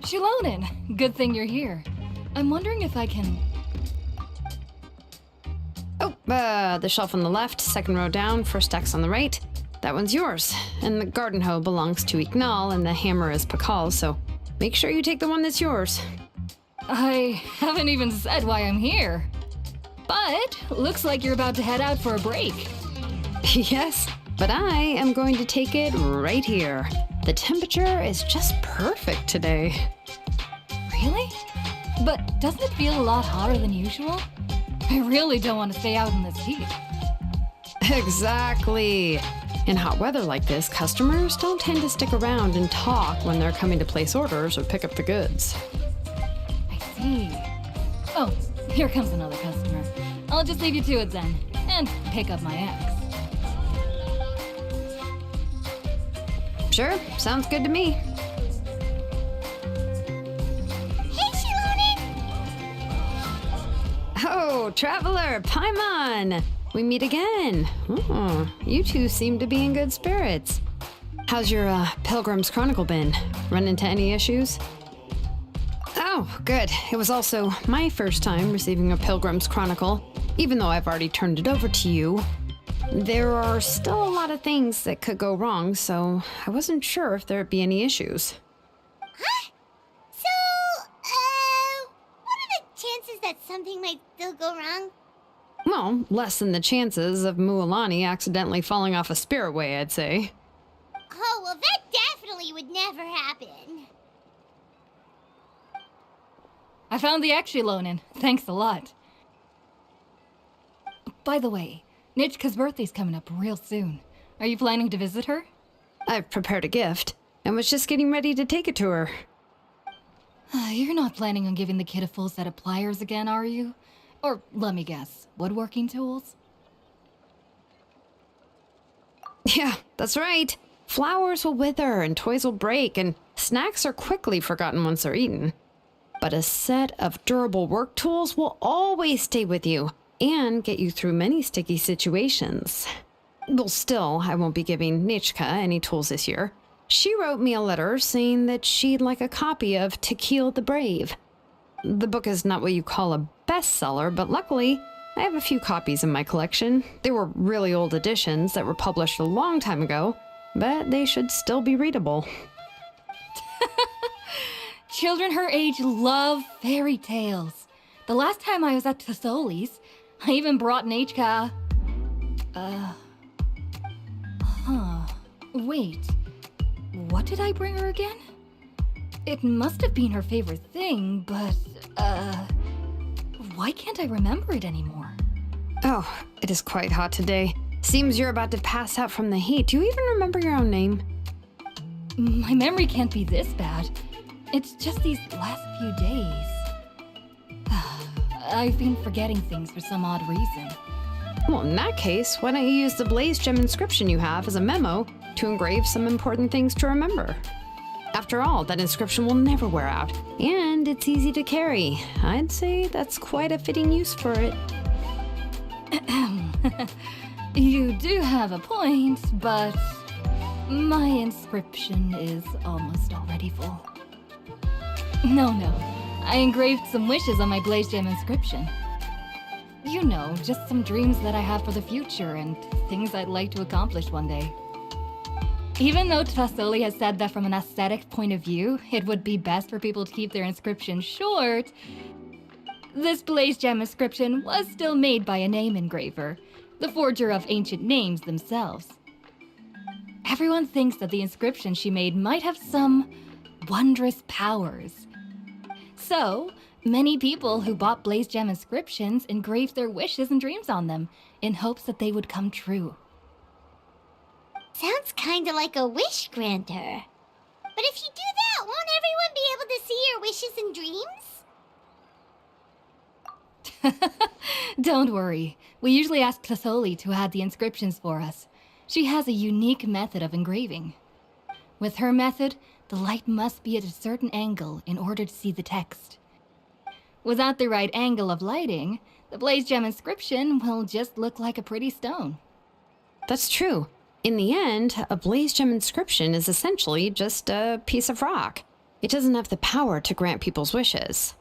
Xilonen, good thing you're here. I'm wondering if I can... Oh, the shelf on the left, second row down, first deck's on the right. That one's yours. And the garden hoe belongs to Ignal, and the hammer is Pakal's, so make sure you take the one that's yours. I haven't even said why I'm here. But looks like you're about to head out for a break. Yes, but I am going to take it right here. The temperature is just perfect today. Really? But doesn't it feel a lot hotter than usual? I really don't want to stay out in this heat. Exactly. In hot weather like this, customers don't tend to stick around and talk when they're coming to place orders or pick up the goods. I see. Oh, here comes another customer. I'll just leave you to it then, and pick up my axe. Sure, sounds good to me. Hey, Xilonen! Oh, Traveler, Paimon! We meet again. Oh, you two seem to be in good spirits. How's your Pilgrim's Chronicle been? Run into any issues? Oh, good. It was also my first time receiving a Pilgrim's Chronicle, even though I've already turned it over to you. There are still a lot of things that could go wrong, so I wasn't sure if there'd be any issues. Huh? So, what are the chances that something might still go wrong? Well, less than the chances of Mualani accidentally falling off a spirit way, I'd say. Oh, well, that definitely would never happen. I found the axe, Xilonen. Thanks a lot. By the way, Nitchka's birthday's coming up real soon. Are you planning to visit her? I've prepared a gift, and was just getting ready to take it to her. You're not planning on giving the kid a full set of pliers again, are you? Or, let me guess, woodworking tools? Yeah, that's right. Flowers will wither, and toys will break, and snacks are quickly forgotten once they're eaten. But a set of durable work tools will always stay with you, and get you through many sticky situations. Well, still, I won't be giving Nitchka any tools this year. She wrote me a letter saying that she'd like a copy of Tequil the Brave. The book is not what you call a bestseller, but luckily, I have a few copies in my collection. They were really old editions that were published a long time ago, but they should still be readable. Children her age love fairy tales. The last time I was at Tasoli's, I even brought Nitchka... Wait. What did I bring her again? It must have been her favorite thing, but, why can't I remember it anymore? Oh, it is quite hot today. Seems you're about to pass out from the heat. Do you even remember your own name? My memory can't be this bad. It's just these last few days. I've been forgetting things for some odd reason. Well, in that case, why don't you use the Blaze Gem inscription you have as a memo to engrave some important things to remember? After all, that inscription will never wear out, and it's easy to carry. I'd say that's quite a fitting use for it. You do have a point, but my inscription is almost already full. No, I engraved some wishes on my Blaze Gem inscription. You know, just some dreams that I have for the future and things I'd like to accomplish one day. Even though Tasoli has said that from an aesthetic point of view, it would be best for people to keep their inscription short, this Blaze Gem inscription was still made by a name engraver, the forger of ancient names themselves. Everyone thinks that the inscription she made might have some wondrous powers. So, many people who bought Blaze Gem inscriptions engraved their wishes and dreams on them, in hopes that they would come true. Sounds kinda like a wish granter. But if you do that, won't everyone be able to see your wishes and dreams? Don't worry. We usually ask Tasoli to add the inscriptions for us. She has a unique method of engraving. With her method, the light must be at a certain angle in order to see the text. Without the right angle of lighting, the Blaze Gem inscription will just look like a pretty stone. That's true. In the end, a Blaze Gem inscription is essentially just a piece of rock. It doesn't have the power to grant people's wishes.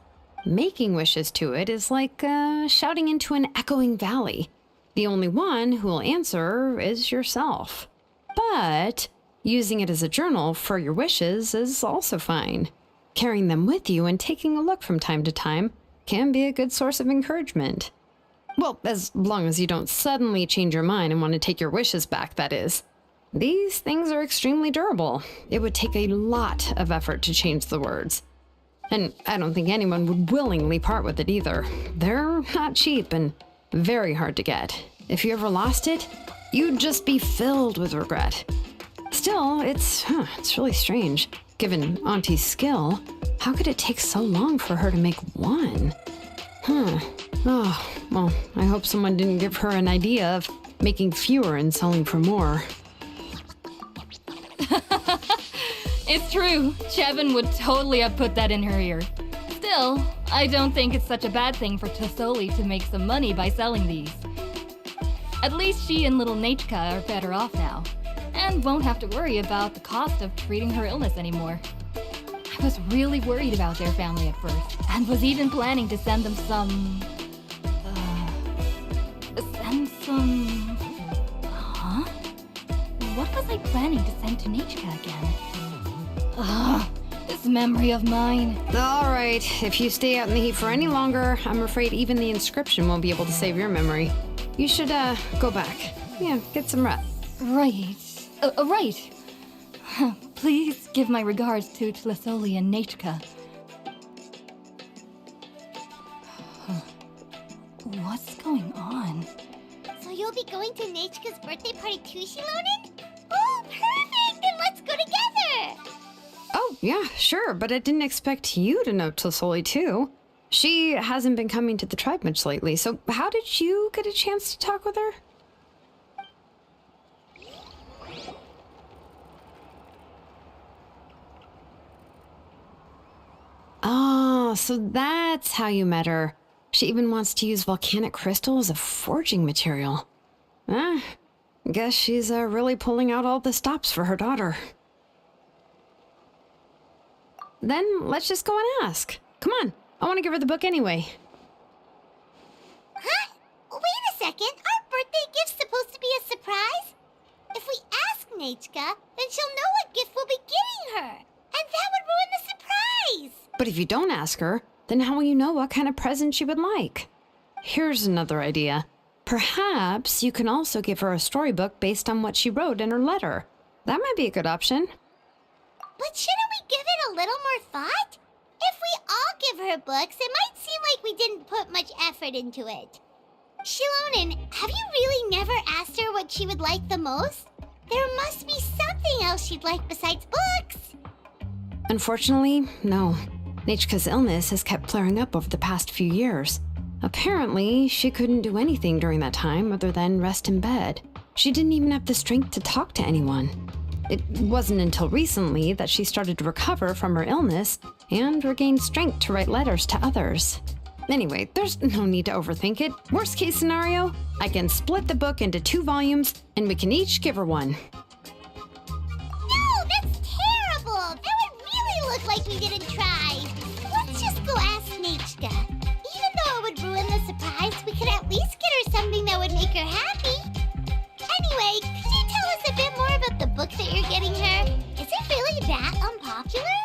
Making wishes to it is like shouting into an echoing valley. The only one who will answer is yourself. But using it as a journal for your wishes is also fine. Carrying them with you and taking a look from time to time can be a good source of encouragement. Well, as long as you don't suddenly change your mind and want to take your wishes back, that is. These things are extremely durable. It would take a lot of effort to change the words. And I don't think anyone would willingly part with it either. They're not cheap and very hard to get. If you ever lost it, you'd just be filled with regret. Still, it's really strange. Given Auntie's skill, how could it take so long for her to make one? Oh, well, I hope someone didn't give her an idea of making fewer and selling for more. It's true. Chevin would totally have put that in her ear. Still, I don't think it's such a bad thing for Tosoli to make some money by selling these. At least she and little Nachka are better off now, and won't have to worry about the cost of treating her illness anymore. I was really worried about their family at first, and was even planning to send them some... Huh? What was I planning to send to Nachka again? This memory of mine. All right, if you stay out in the heat for any longer, I'm afraid even the inscription won't be able to save your memory. You should, go back. Yeah, get some rest. Right. Right. Please give my regards to Tlisoli and Nachka. What's going on? So you'll be going to Nachka's birthday party too, Xilonen? Oh, perfect! Then let's go together! Oh, yeah, sure, but I didn't expect you to know Tlisoli too. She hasn't been coming to the tribe much lately, so how did you get a chance to talk with her? Oh, so that's how you met her. She even wants to use volcanic crystal as a forging material. Guess she's really pulling out all the stops for her daughter. Then let's just go and ask. Come on, I want to give her the book anyway. Huh? Wait a second, our birthday gift's supposed to be a surprise? If we ask Nachka, then she'll know what gift we'll be getting her, and that would ruin the surprise! But if you don't ask her, then how will you know what kind of present she would like? Here's another idea. Perhaps you can also give her a storybook based on what she wrote in her letter. That might be a good option. But shouldn't we give it a little more thought? If we all give her books, it might seem like we didn't put much effort into it. Xilonen, have you really never asked her what she would like the most? There must be something else she'd like besides books. Unfortunately, no. Nachka's illness has kept flaring up over the past few years. Apparently, she couldn't do anything during that time other than rest in bed. She didn't even have the strength to talk to anyone. It wasn't until recently that she started to recover from her illness and regained strength to write letters to others. Anyway, there's no need to overthink it. Worst case scenario, I can split the book into 2 volumes and we can each give her one. No, that's terrible! That would really look like we didn't try. Let's just go ask Nachka. Even though it would ruin the surprise, we could at least get her something that would make her happy. Anyway, could you tell us a bit more about the book that you're getting her? Is it really that unpopular?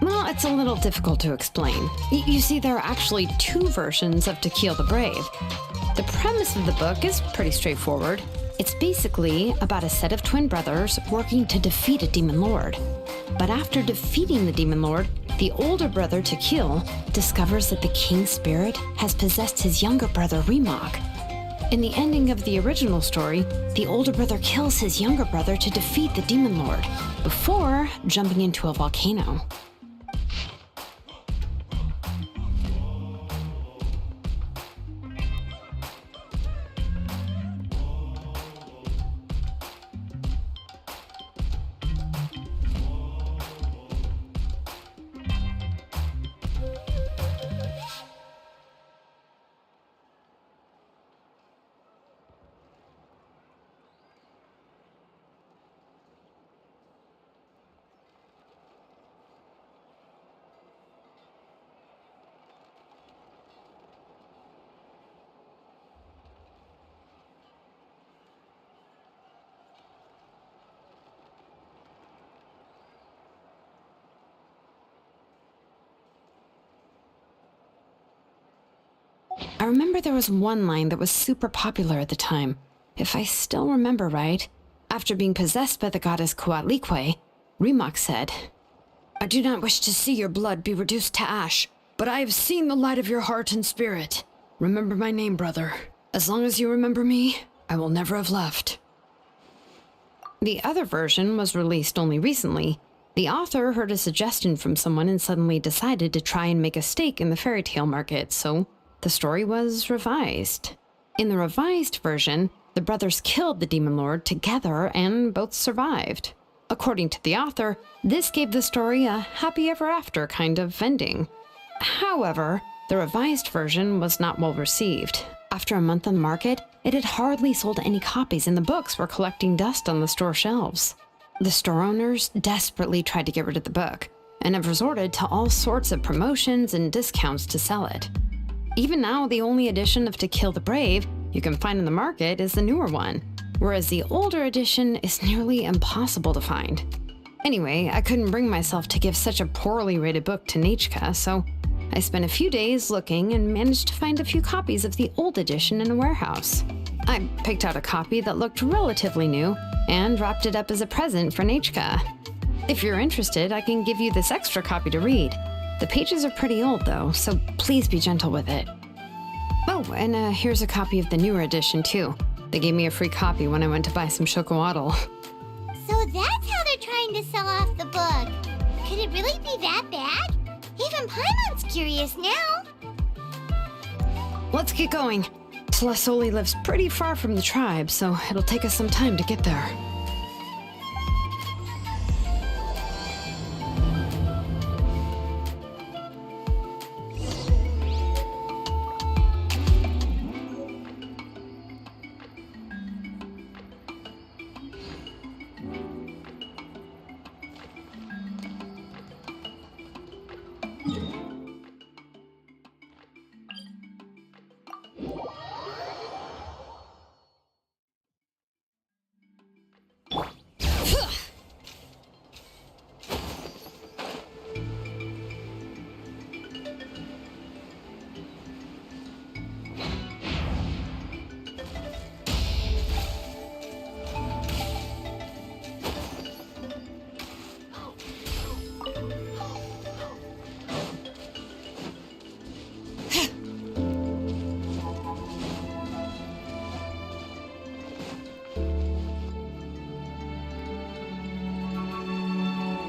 Well, it's a little difficult to explain. You see, there are actually 2 versions of To Kill the Brave. The premise of the book is pretty straightforward. It's basically about a set of twin brothers working to defeat a demon lord. But after defeating the demon lord, the older brother, To Kill, discovers that the king's spirit has possessed his younger brother, Remog. In the ending of the original story, the older brother kills his younger brother to defeat the demon lord, before jumping into a volcano. remember there was one line that was super popular at the time. If I still remember right, after being possessed by the goddess Coatlicue, Rimac said, "I do not wish to see your blood be reduced to ash, but I have seen the light of your heart and spirit. Remember my name, brother. As long as you remember me, I will never have left." The other version was released only recently. The author heard a suggestion from someone and suddenly decided to try and make a stake in the fairy tale market, so the story was revised. In the revised version, the brothers killed the demon lord together and both survived. According to the author, this gave the story a happy ever after kind of ending. However, the revised version was not well received. After a month on the market, it had hardly sold any copies and the books were collecting dust on the store shelves. The store owners desperately tried to get rid of the book and have resorted to all sorts of promotions and discounts to sell it. Even now, the only edition of To Kill the Brave you can find in the market is the newer one, whereas the older edition is nearly impossible to find. Anyway, I couldn't bring myself to give such a poorly rated book to Nechka, so I spent a few days looking and managed to find a few copies of the old edition in a warehouse. I picked out a copy that looked relatively new and wrapped it up as a present for Nechka. If you're interested, I can give you this extra copy to read. The pages are pretty old though, so please be gentle with it. Oh, and here's a copy of the newer edition too. They gave me a free copy when I went to buy some chocolatl. So that's how they're trying to sell off the book. Could it really be that bad? Even Paimon's curious now. Let's get going. Celesoli lives pretty far from the tribe, so it'll take us some time to get there.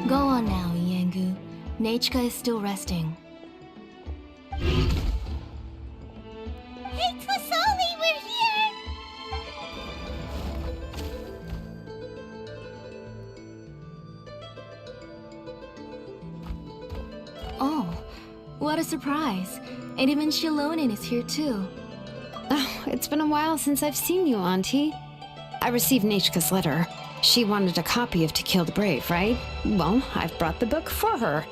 Go on now, Iengu. Nechka is still resting. Hey, Twasoli, we're here! Oh, what a surprise. And even Xilonen is here too. Oh, it's been a while since I've seen you, Auntie. I received Nechka's letter. She wanted a copy of To Kill the Brave, right? Well, I've brought the book for her.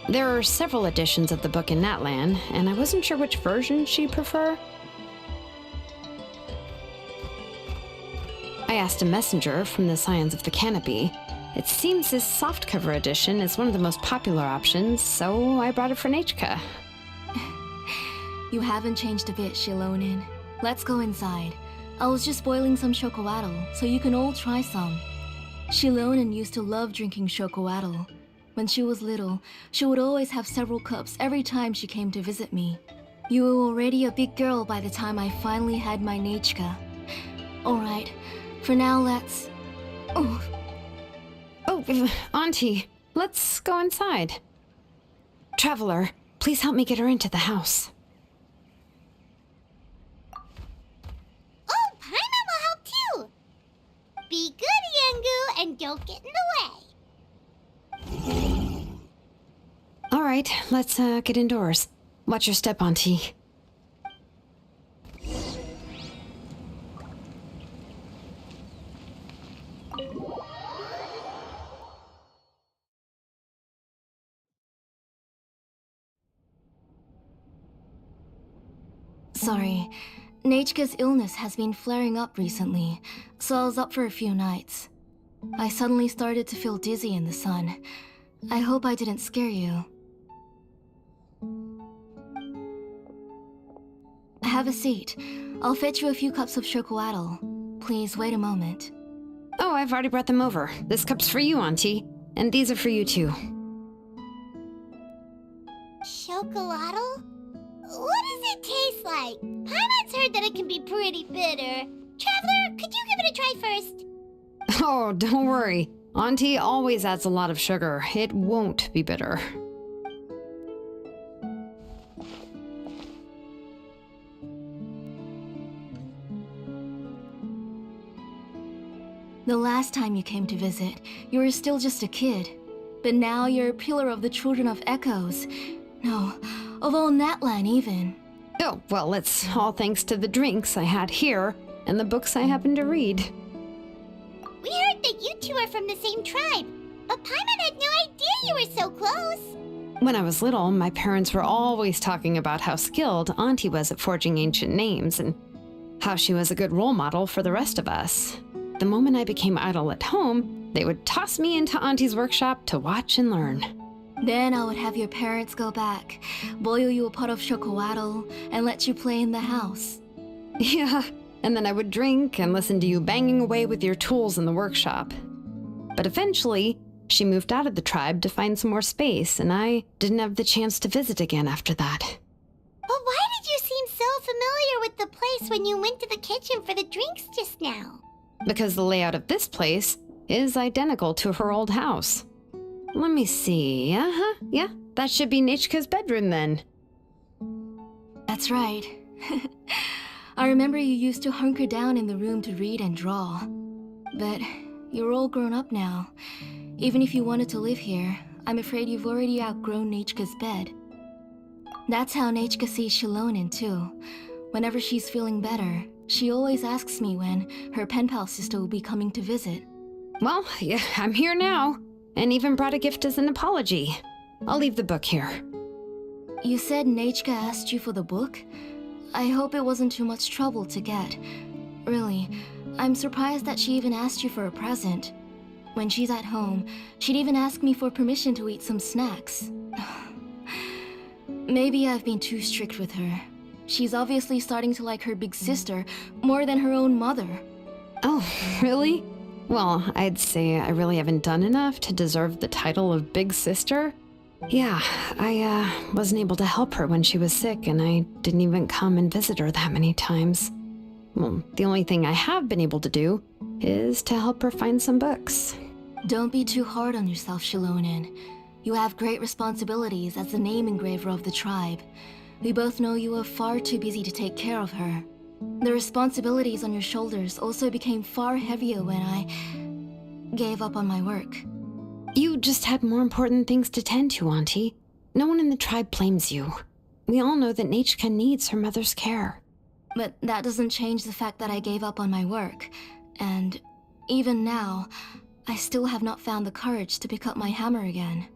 There are several editions of the book in Natlan, and I wasn't sure which version she'd prefer. I asked a messenger from the Scions of the Canopy. It seems this softcover edition is one of the most popular options, so I brought it for Nechka. You haven't changed a bit, Xilonen. Let's go inside. I was just boiling some chocolatl, so you can all try some. Xilonen used to love drinking chocolatl. When she was little, she would always have several cups every time she came to visit me. You were already a big girl by the time I finally had my Nechka. Alright, for now let's... Oh, Auntie, let's go inside. Traveler, please help me get her into the house. Oh, Paimon will help too! Be good, Iengu, and don't get in the way. All right, let's get indoors. Watch your step, Auntie. sorry. Nechka's illness has been flaring up recently, so I was up for a few nights. I suddenly started to feel dizzy in the sun. I hope I didn't scare you. have a seat. I'll fetch you a few cups of chocolatl. Please wait a moment. Oh, I've already brought them over. This cup's for you, Auntie. And these are for you, too. Chocolatl? What does it taste like? Paimon's heard that it can be pretty bitter. Traveler, could you give it a try first? Oh, don't worry. Auntie always adds a lot of sugar. It won't be bitter. The last time you came to visit, you were still just a kid. But now you're a pillar of the children of Echoes. No, of all Natlan even. Oh, well, it's all thanks to the drinks I had here and the books I happened to read. We heard that you two are from the same tribe, but Paimon had no idea you were so close. When I was little, my parents were always talking about how skilled Auntie was at forging ancient names and how she was a good role model for the rest of us. The moment I became idle at home, they would toss me into Auntie's workshop to watch and learn. Then I would have your parents go back, boil you a pot of chocolatl, and let you play in the house. Yeah, and then I would drink and listen to you banging away with your tools in the workshop. But eventually, she moved out of the tribe to find some more space, and I didn't have the chance to visit again after that. But why did you seem so familiar with the place when you went to the kitchen for the drinks just now? Because the layout of this place is identical to her old house. Let me see. Yeah, that should be Nechka's bedroom then. That's right. I remember you used to hunker down in the room to read and draw. But you're all grown up now. Even if you wanted to live here, I'm afraid you've already outgrown Nechka's bed. That's how Nechka sees Xilonen too. Whenever she's feeling better, she always asks me when her pen pal sister will be coming to visit. Well, yeah, I'm here now, and even brought a gift as an apology. I'll leave the book here. You said Nechka asked you for the book? I hope it wasn't too much trouble to get. Really, I'm surprised that she even asked you for a present. When she's at home, she'd even ask me for permission to eat some snacks. Maybe I've been too strict with her. She's obviously starting to like her big sister more than her own mother. Oh, really? Well, I'd say I really haven't done enough to deserve the title of big sister. Yeah, I wasn't able to help her when she was sick, and I didn't even come and visit her that many times. Well, the only thing I have been able to do is to help her find some books. Don't be too hard on yourself, Xilonen. You have great responsibilities as the name engraver of the tribe. We both know you are far too busy to take care of her. The responsibilities on your shoulders also became far heavier when I gave up on my work. You just had more important things to tend to, Auntie. No one in the tribe blames you. We all know that Nechka needs her mother's care. But that doesn't change the fact that I gave up on my work. And even now, I still have not found the courage to pick up my hammer again.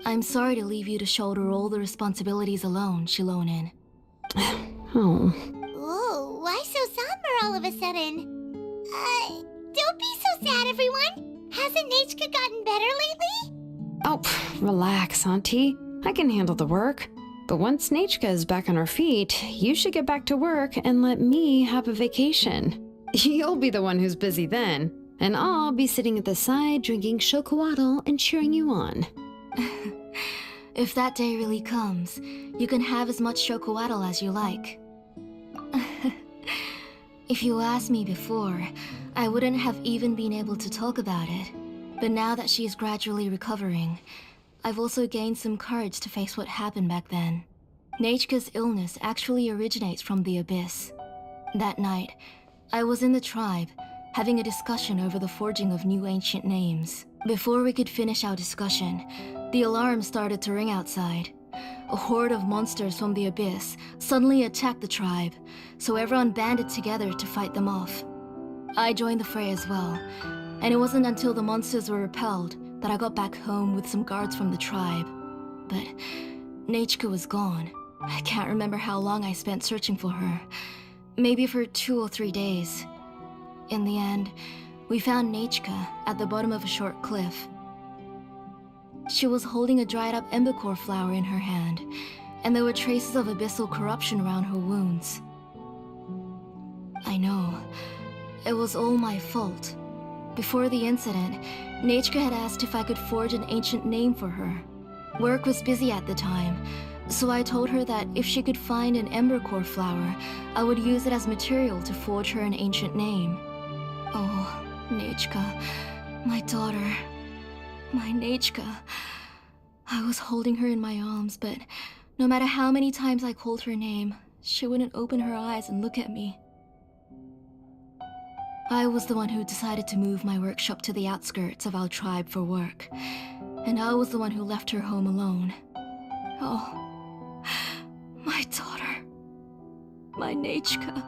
I'm sorry to leave you to shoulder all the responsibilities alone, Xilonen. Oh. Whoa, why so somber all of a sudden? Don't be so sad, everyone. Hasn't Nechka gotten better lately? Oh, relax, Auntie. I can handle the work. But once Nechka is back on her feet, you should get back to work and let me have a vacation. You'll be the one who's busy then, and I'll be sitting at the side drinking chocolatl and cheering you on. If that day really comes, you can have as much chocolatl as you like. If you asked me before, I wouldn't have even been able to talk about it. But now that she's gradually recovering, I've also gained some courage to face what happened back then. Nechka's illness actually originates from the Abyss. That night, I was in the tribe, having a discussion over the forging of new ancient names. Before we could finish our discussion, the alarm started to ring outside. A horde of monsters from the Abyss suddenly attacked the tribe, so everyone banded together to fight them off. I joined the fray as well, and it wasn't until the monsters were repelled that I got back home with some guards from the tribe. But Nechka was gone. I can't remember how long I spent searching for her. Maybe for 2 or 3 days. In the end, we found Nechka at the bottom of a short cliff. She was holding a dried-up embercore flower in her hand, and there were traces of abyssal corruption around her wounds. I know. It was all my fault. Before the incident, Nechka had asked if I could forge an ancient name for her. Work was busy at the time, so I told her that if she could find an embercore flower, I would use it as material to forge her an ancient name. Oh, Nechka, my daughter, my Nechka. I was holding her in my arms, but no matter how many times I called her name, she wouldn't open her eyes and look at me. I was the one who decided to move my workshop to the outskirts of our tribe for work, and I was the one who left her home alone. Oh, my daughter, my Nechka.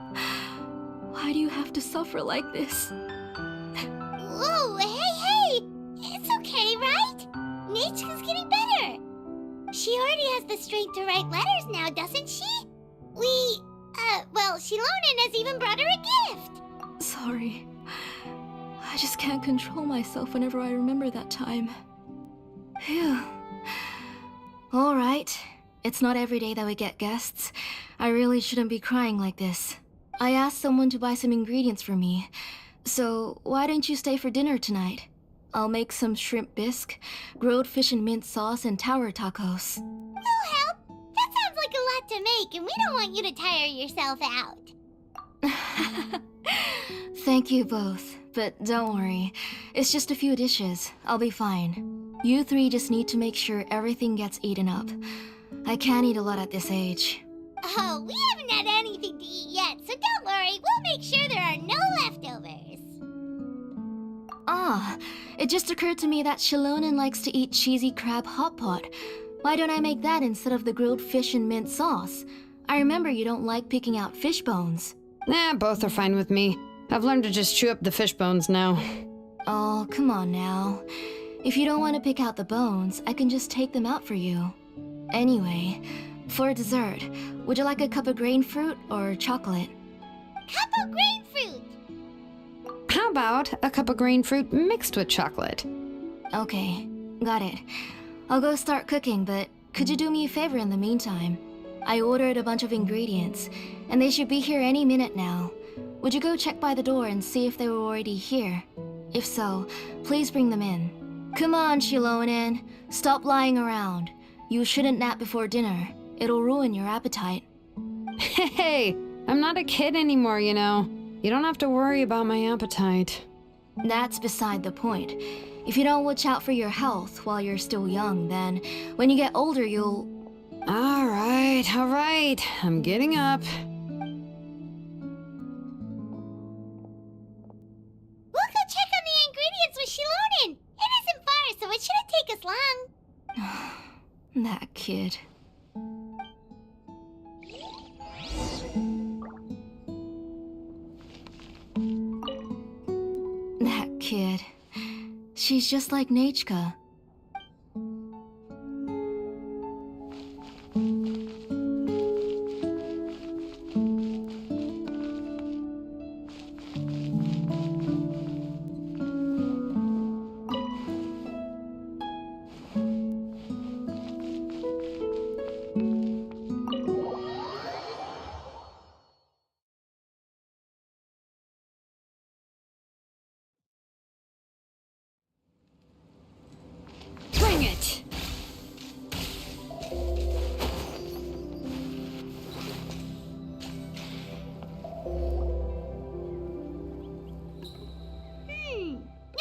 Why do you have to suffer like this? Whoa, hey! It's okay, right? Nechka's getting better. She already has the strength to write letters now, doesn't she? Xilonen has even brought her a gift. Sorry. I just can't control myself whenever I remember that time. Phew. Alright. It's not every day that we get guests. I really shouldn't be crying like this. I asked someone to buy some ingredients for me. So, why don't you stay for dinner tonight? I'll make some shrimp bisque, grilled fish and mint sauce, and tower tacos. We'll help. That sounds like a lot to make, and we don't want you to tire yourself out. Thank you both, but don't worry. It's just a few dishes. I'll be fine. You three just need to make sure everything gets eaten up. I can't eat a lot at this age. Oh, we haven't had anything to eat yet, so don't worry. We'll make sure there are no leftovers. Ah, it just occurred to me that Xilonen likes to eat cheesy crab hot pot. Why don't I make that instead of the grilled fish and mint sauce? I remember you don't like picking out fish bones. Nah, both are fine with me. I've learned to just chew up the fish bones now. Oh, come on now. If you don't want to pick out the bones, I can just take them out for you. Anyway, for dessert, would you like a cup of grain fruit or chocolate? Cup of grain fruit! How about a cup of grain fruit mixed with chocolate? Okay, got it. I'll go start cooking, but could you do me a favor in the meantime? I ordered a bunch of ingredients, and they should be here any minute now. Would you go check by the door and see if they were already here? If so, please bring them in. Come on, Xilonen. Stop lying around. You shouldn't nap before dinner. It'll ruin your appetite. Hey, I'm not a kid anymore, you know. You don't have to worry about my appetite. That's beside the point. If you don't watch out for your health while you're still young, then when you get older, you'll... All right. I'm getting up. We'll go check on the ingredients with Xilonen. It isn't far, so it shouldn't take us long. That kid. That kid. She's just like Nechka. Bring it! No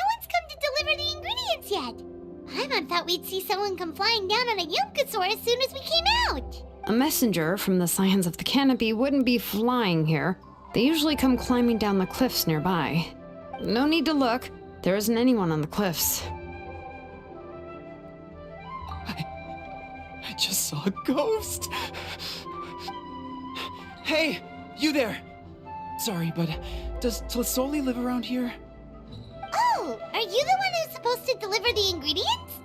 one's come to deliver the ingredients yet. Paimon thought we'd see someone come flying down on a Yunkasaur as soon as we came out. A messenger from the Scions of the Canopy wouldn't be flying here. They usually come climbing down the cliffs nearby. No need to look. There isn't anyone on the cliffs. I just saw a ghost. Hey, you there. Sorry, but does Tlisoli live around here? Oh, are you the one who's supposed to deliver the ingredients?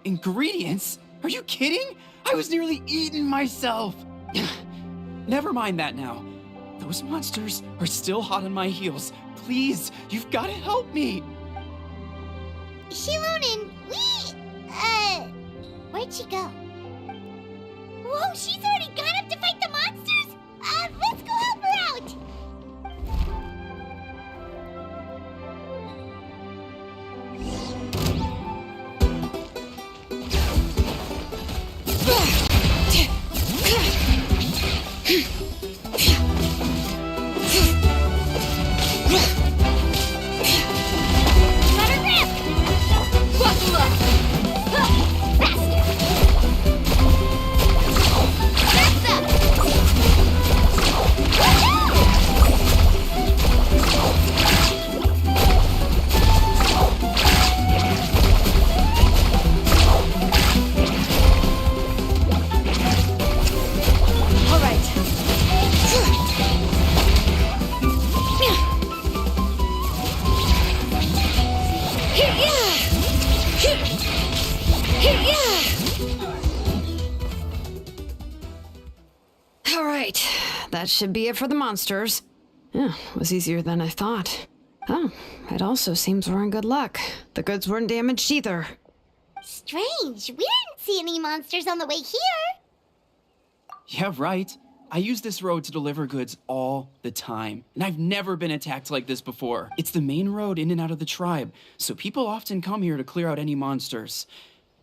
Ingredients? Are you kidding? I was nearly eaten myself. Never mind that now. Those monsters are still hot on my heels. Please, you've got to help me. Xilonen, where'd she go? Whoa, she's already gone up to fight the monsters? Let's go help her out. Alright, that should be it for the monsters. Yeah, it was easier than I thought. Oh, it also seems we're in good luck. The goods weren't damaged either. Strange. We didn't see any monsters on the way here. Yeah, right. I use this road to deliver goods all the time, and I've never been attacked like this before. It's the main road in and out of the tribe, so people often come here to clear out any monsters.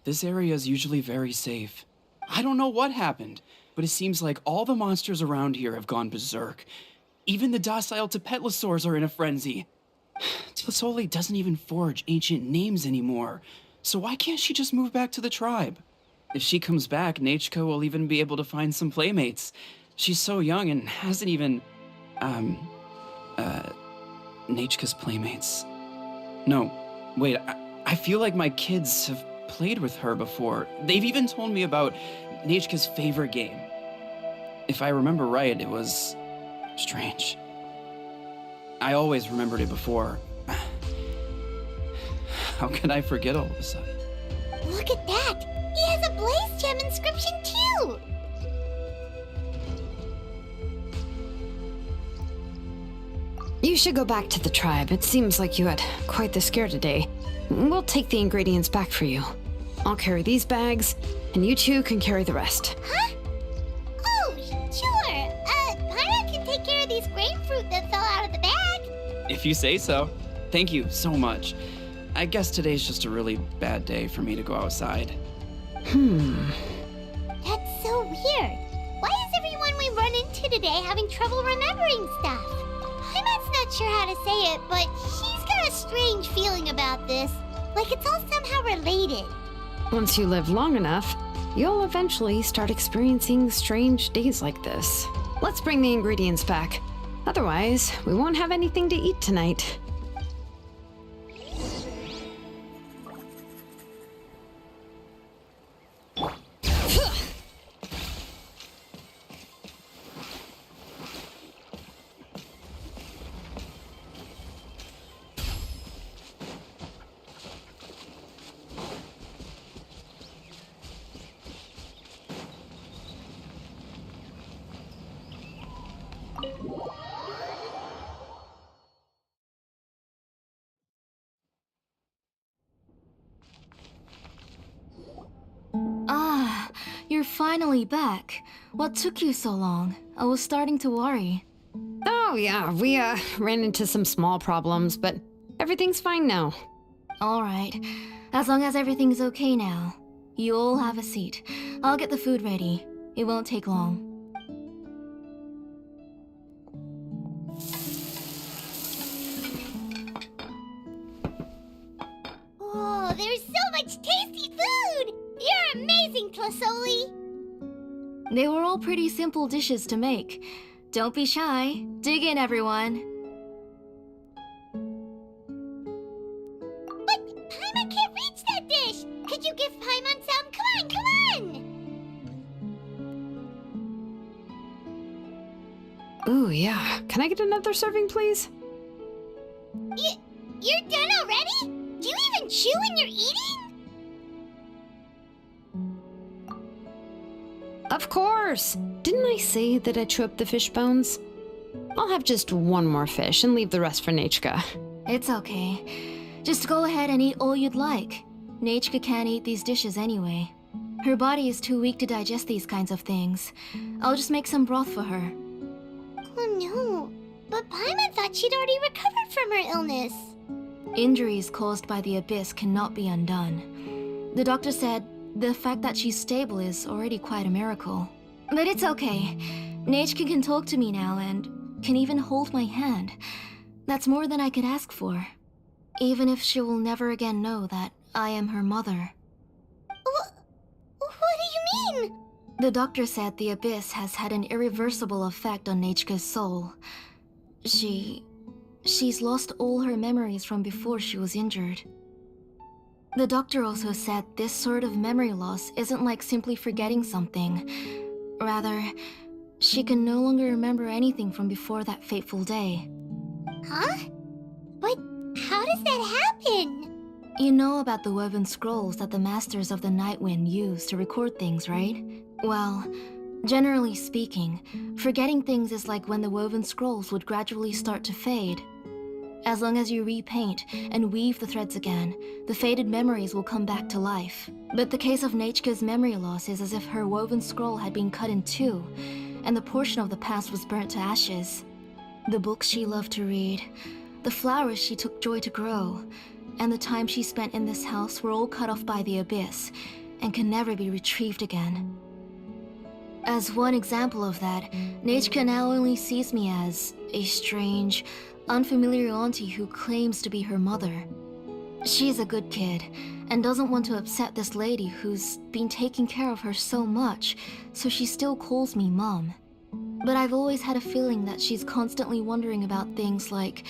This area is usually very safe. I don't know what happened, but it seems like all the monsters around here have gone berserk. Even the docile Tepetlosaurs are in a frenzy. Tlisoli doesn't even forge ancient names anymore, so why can't she just move back to the tribe? If she comes back, Nachka will even be able to find some playmates. She's so young and hasn't even, Nachka's playmates. No, wait, I feel like my kids have played with her before. They've even told me about Nachka's favorite game. If I remember right, it was strange. I always remembered it before. How could I forget all of a sudden? Look at that! He has a Blaze Gem inscription too! You should go back to the tribe. It seems like you had quite the scare today. We'll take the ingredients back for you. I'll carry these bags, and you two can carry the rest. Huh? Oh, sure. Pyra can take care of these grapefruit that fell out of the bag. If you say so. Thank you so much. I guess today's just a really bad day for me to go outside. That's so weird. Why is everyone we run into today having trouble remembering stuff? Paimon's not sure how to say it, but she's got a strange feeling about this. Like it's all somehow related. Once you live long enough, you'll eventually start experiencing strange days like this. Let's bring the ingredients back. Otherwise, we won't have anything to eat tonight. Ah, you're finally back. What took you so long? I was starting to worry. Oh yeah, we ran into some small problems, but everything's fine now. Alright, as long as everything's okay now. You all have a seat. I'll get the food ready. It won't take long. Whoa, there's so much tasty food! You're amazing, Tlisoli! They were all pretty simple dishes to make. Don't be shy. Dig in, everyone. But Paimon can't reach that dish! Could you give Paimon some? Come on, come on! Ooh, yeah. Can I get another serving, please? You're done already? Do you even chew when you're eating? Of course! Didn't I say that I chew up the fish bones? I'll have just one more fish and leave the rest for Nachka. It's okay. Just go ahead and eat all you'd like. Nachka can't eat these dishes anyway. Her body is too weak to digest these kinds of things. I'll just make some broth for her. Oh no, but Paimon thought she'd already recovered from her illness. Injuries caused by the abyss cannot be undone. The doctor said The fact that she's stable is already quite a miracle. But it's okay. Nechka can talk to me now and can even hold my hand. That's more than I could ask for. Even if she will never again know that I am her mother. What do you mean? The doctor said the abyss has had an irreversible effect on Nechka's soul. She's lost all her memories from before she was injured. The doctor also said this sort of memory loss isn't like simply forgetting something. Rather, she can no longer remember anything from before that fateful day. Huh? But how does that happen? You know about the woven scrolls that the Masters of the Night Wind use to record things, right? Well, generally speaking, forgetting things is like when the woven scrolls would gradually start to fade. As long as you repaint and weave the threads again, the faded memories will come back to life. But the case of Nechka's memory loss is as if her woven scroll had been cut in two, and the portion of the past was burnt to ashes. The books she loved to read, the flowers she took joy to grow, and the time she spent in this house were all cut off by the abyss, and can never be retrieved again. As one example of that, Nechka now only sees me as a strange, unfamiliar auntie who claims to be her mother. She's a good kid, and doesn't want to upset this lady who's been taking care of her so much, so she still calls me Mom. But I've always had a feeling that she's constantly wondering about things like,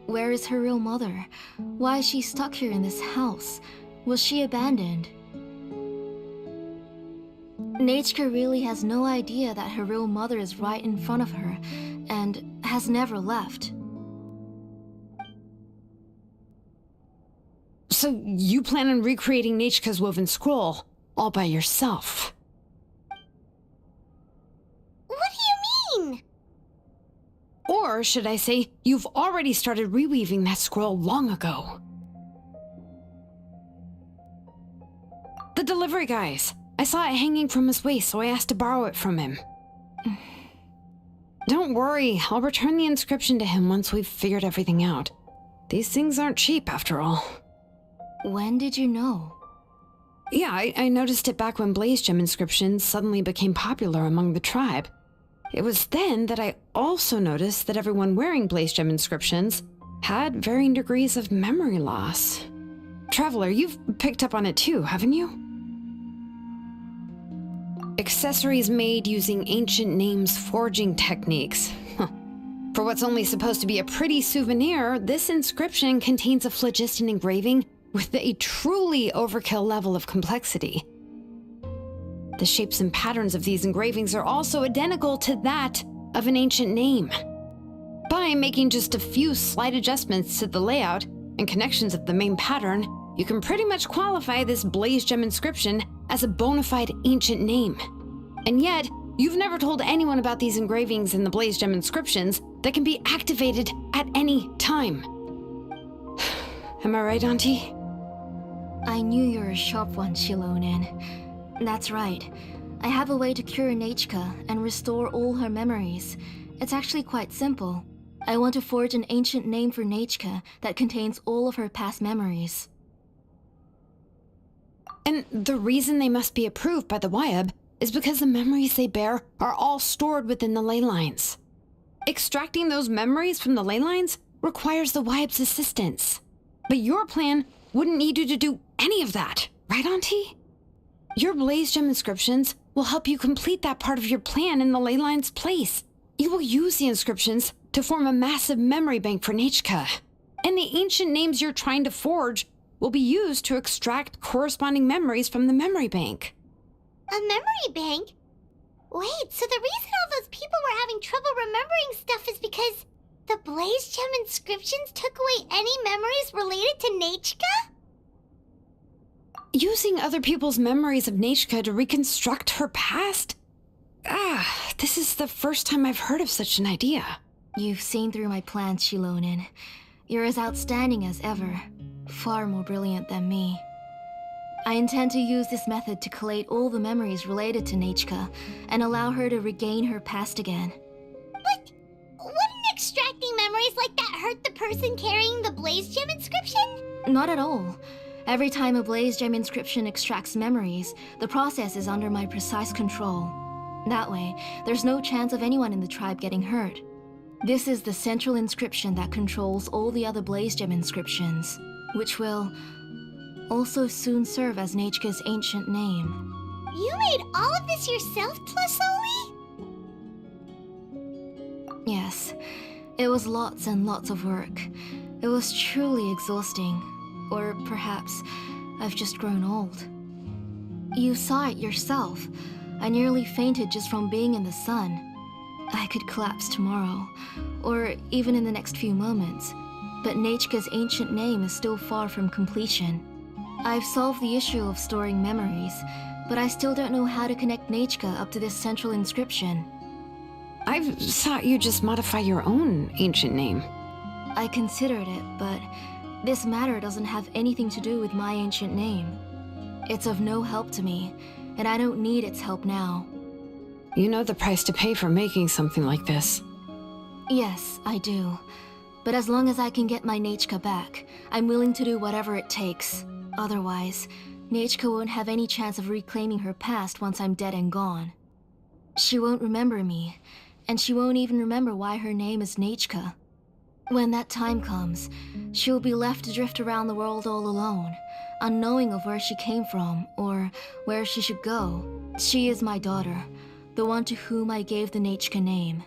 where is her real mother? Why is she stuck here in this house? Was she abandoned? Nechka really has no idea that her real mother is right in front of her, and has never left. So you plan on recreating Nechka's woven scroll all by yourself? What do you mean? Or should I say, you've already started reweaving that scroll long ago? The delivery guys. I saw it hanging from his waist, so I asked to borrow it from him. Don't worry, I'll return the inscription to him once we've figured everything out. These things aren't cheap, after all. When did you know? Yeah, I noticed it back when blaze gem inscriptions suddenly became popular among the tribe. It was then that I also noticed that everyone wearing blaze gem inscriptions had varying degrees of memory loss. Traveler, you've picked up on it too, haven't you? Accessories made using ancient names forging techniques. For what's only supposed to be a pretty souvenir, this inscription contains a phlogiston engraving with a truly overkill level of complexity. The shapes and patterns of these engravings are also identical to that of an ancient name. By making just a few slight adjustments to the layout and connections of the main pattern, you can pretty much qualify this blaze gem inscription as a bona fide ancient name. And yet, you've never told anyone about these engravings in the blaze gem inscriptions that can be activated at any time. Am I right, Auntie? I knew you were a sharp one, Xilonen. That's right. I have a way to cure Nechka and restore all her memories. It's actually quite simple. I want to forge an ancient name for Nechka that contains all of her past memories. And the reason they must be approved by the Wyab is because the memories they bear are all stored within the ley lines. Extracting those memories from the ley lines requires the Wyab's assistance. But your plan wouldn't need you to do any of that, right, Auntie? Your blaze gem inscriptions will help you complete that part of your plan in the ley line's place. You will use the inscriptions to form a massive memory bank for Nechka. And the ancient names you're trying to forge will be used to extract corresponding memories from the memory bank. A memory bank? Wait, so the reason all those people were having trouble remembering stuff is because the blaze gem inscriptions took away any memories related to Nechka? Using other people's memories of Nechka to reconstruct her past? This is the first time I've heard of such an idea. You've seen through my plans, Xilonen. You're as outstanding as ever. Far more brilliant than me. I intend to use this method to collate all the memories related to Nechka and allow her to regain her past again. But wouldn't extracting memories like that hurt the person carrying the blaze gem inscription? Not at all. Every time a blaze gem inscription extracts memories, the process is under my precise control. That way, there's no chance of anyone in the tribe getting hurt. This is the central inscription that controls all the other blaze gem inscriptions, which will also soon serve as Nechka's ancient name. You made all of this yourself, Tlasoli? Yes, it was lots and lots of work. It was truly exhausting. Or perhaps I've just grown old. You saw it yourself. I nearly fainted just from being in the sun. I could collapse tomorrow, or even in the next few moments. But Nechka's ancient name is still far from completion. I've solved the issue of storing memories, but I still don't know how to connect Nechka up to this central inscription. I thought you just modify your own ancient name. I considered it, but this matter doesn't have anything to do with my ancient name. It's of no help to me, and I don't need its help now. You know the price to pay for making something like this. Yes, I do. But as long as I can get my Nechka back, I'm willing to do whatever it takes. Otherwise, Nechka won't have any chance of reclaiming her past once I'm dead and gone. She won't remember me, and she won't even remember why her name is Nechka. When that time comes, she'll be left to drift around the world all alone, unknowing of where she came from or where she should go. She is my daughter, the one to whom I gave the Nechka name.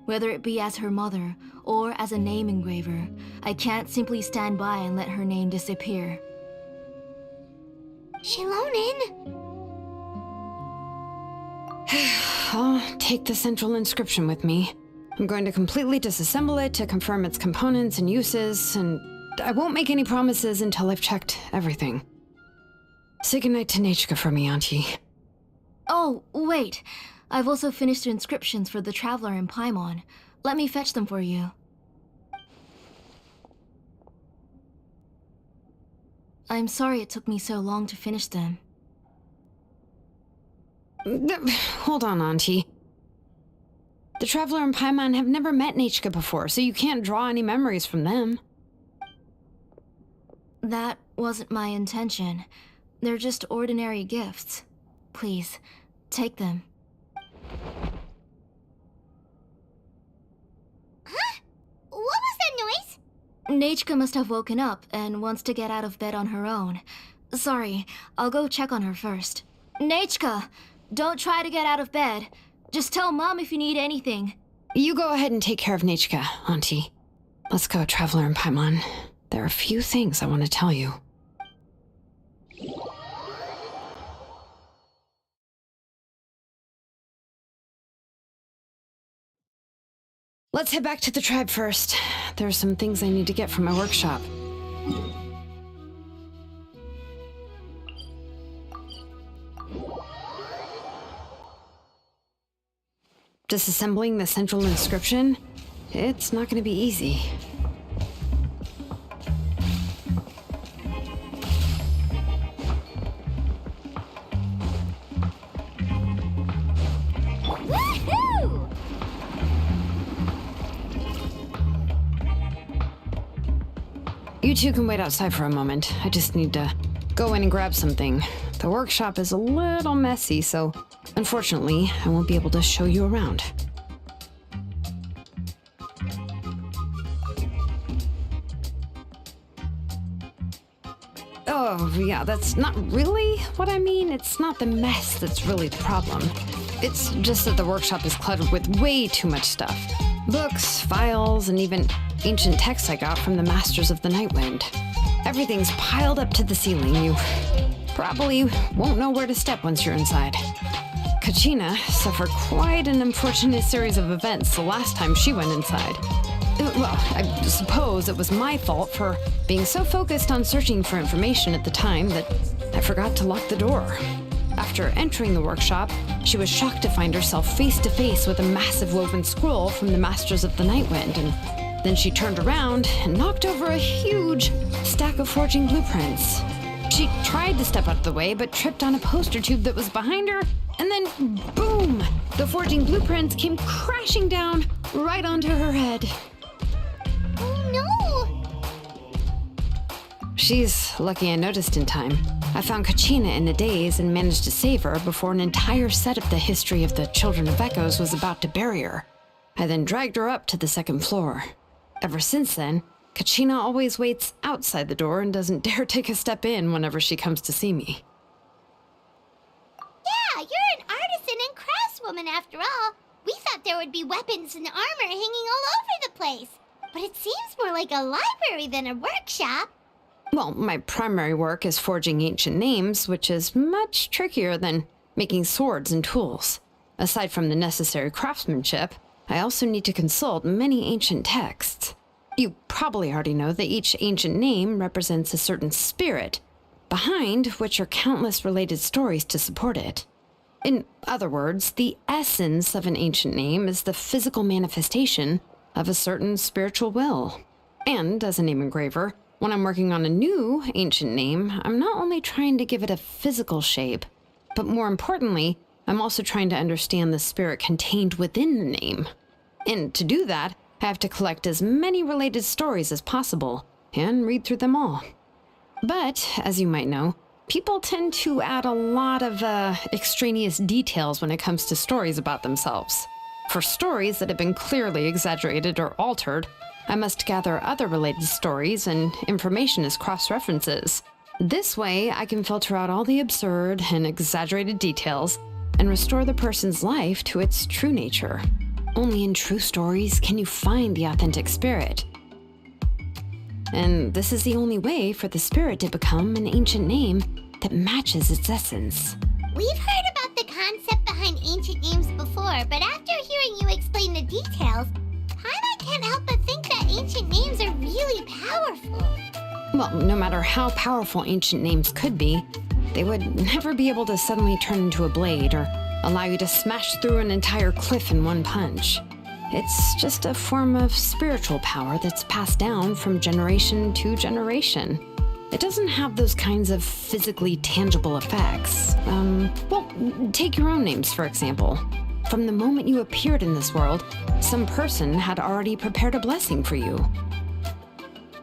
Whether it be as her mother or as a name engraver, I can't simply stand by and let her name disappear. Xilonen! I'll take the central inscription with me. I'm going to completely disassemble it to confirm its components and uses, and I won't make any promises until I've checked everything. Say goodnight to Nechka for me, Auntie. Oh, wait. I've also finished the inscriptions for the Traveler in Paimon. Let me fetch them for you. I'm sorry it took me so long to finish them. Hold on, Auntie. The Traveler and Paimon have never met Nechka before, so you can't draw any memories from them. That wasn't my intention. They're just ordinary gifts. Please, take them. Huh? What was that noise? Nechka must have woken up and wants to get out of bed on her own. Sorry, I'll go check on her first. Nechka! Don't try to get out of bed. Just tell Mom if you need anything. You go ahead and take care of Nechka, Auntie. Let's go, Traveler and Paimon. There are a few things I want to tell you. Let's head back to the tribe first. There are some things I need to get from my workshop. Disassembling the central inscription? It's not going to be easy. Woohoo! You two can wait outside for a moment. I just need to go in and grab something. The workshop is a little messy, so unfortunately, I won't be able to show you around. Oh, yeah, that's not really what I mean. It's not the mess that's really the problem. It's just that the workshop is cluttered with way too much stuff. Books, files, and even ancient texts I got from the Masters of the Nightwind. Everything's piled up to the ceiling. You probably won't know where to step once you're inside. Kachina suffered quite an unfortunate series of events the last time she went inside. Well, I suppose it was my fault for being so focused on searching for information at the time that I forgot to lock the door. After entering the workshop, she was shocked to find herself face to face with a massive woven scroll from the Masters of the Nightwind, and then she turned around and knocked over a huge stack of forging blueprints. She tried to step out of the way, but tripped on a poster tube that was behind her, and then boom! The forging blueprints came crashing down right onto her head. Oh no! She's lucky I noticed in time. I found Kachina in a daze and managed to save her before an entire set of the history of the Children of Echoes was about to bury her. I then dragged her up to the second floor. Ever since then, Kachina always waits outside the door and doesn't dare take a step in whenever she comes to see me. Yeah, you're an artisan and craftswoman after all. We thought there would be weapons and armor hanging all over the place. But it seems more like a library than a workshop. Well, my primary work is forging ancient names, which is much trickier than making swords and tools. Aside from the necessary craftsmanship, I also need to consult many ancient texts. You probably already know that each ancient name represents a certain spirit, behind which are countless related stories to support it. In other words, the essence of an ancient name is the physical manifestation of a certain spiritual will. And as a name engraver, when I'm working on a new ancient name, I'm not only trying to give it a physical shape, but more importantly, I'm also trying to understand the spirit contained within the name. And to do that, I have to collect as many related stories as possible and read through them all. But, as you might know, people tend to add a lot of extraneous details when it comes to stories about themselves. For stories that have been clearly exaggerated or altered, I must gather other related stories and information as cross-references. This way, I can filter out all the absurd and exaggerated details and restore the person's life to its true nature. Only in true stories can you find the authentic spirit. And this is the only way for the spirit to become an ancient name that matches its essence. We've heard about the concept behind ancient names before, but after hearing you explain the details, Paimon can't help but think that ancient names are really powerful. Well, no matter how powerful ancient names could be, they would never be able to suddenly turn into a blade or allow you to smash through an entire cliff in one punch. It's just a form of spiritual power that's passed down from generation to generation. It doesn't have those kinds of physically tangible effects. Well, take your own names, for example. From the moment you appeared in this world, some person had already prepared a blessing for you.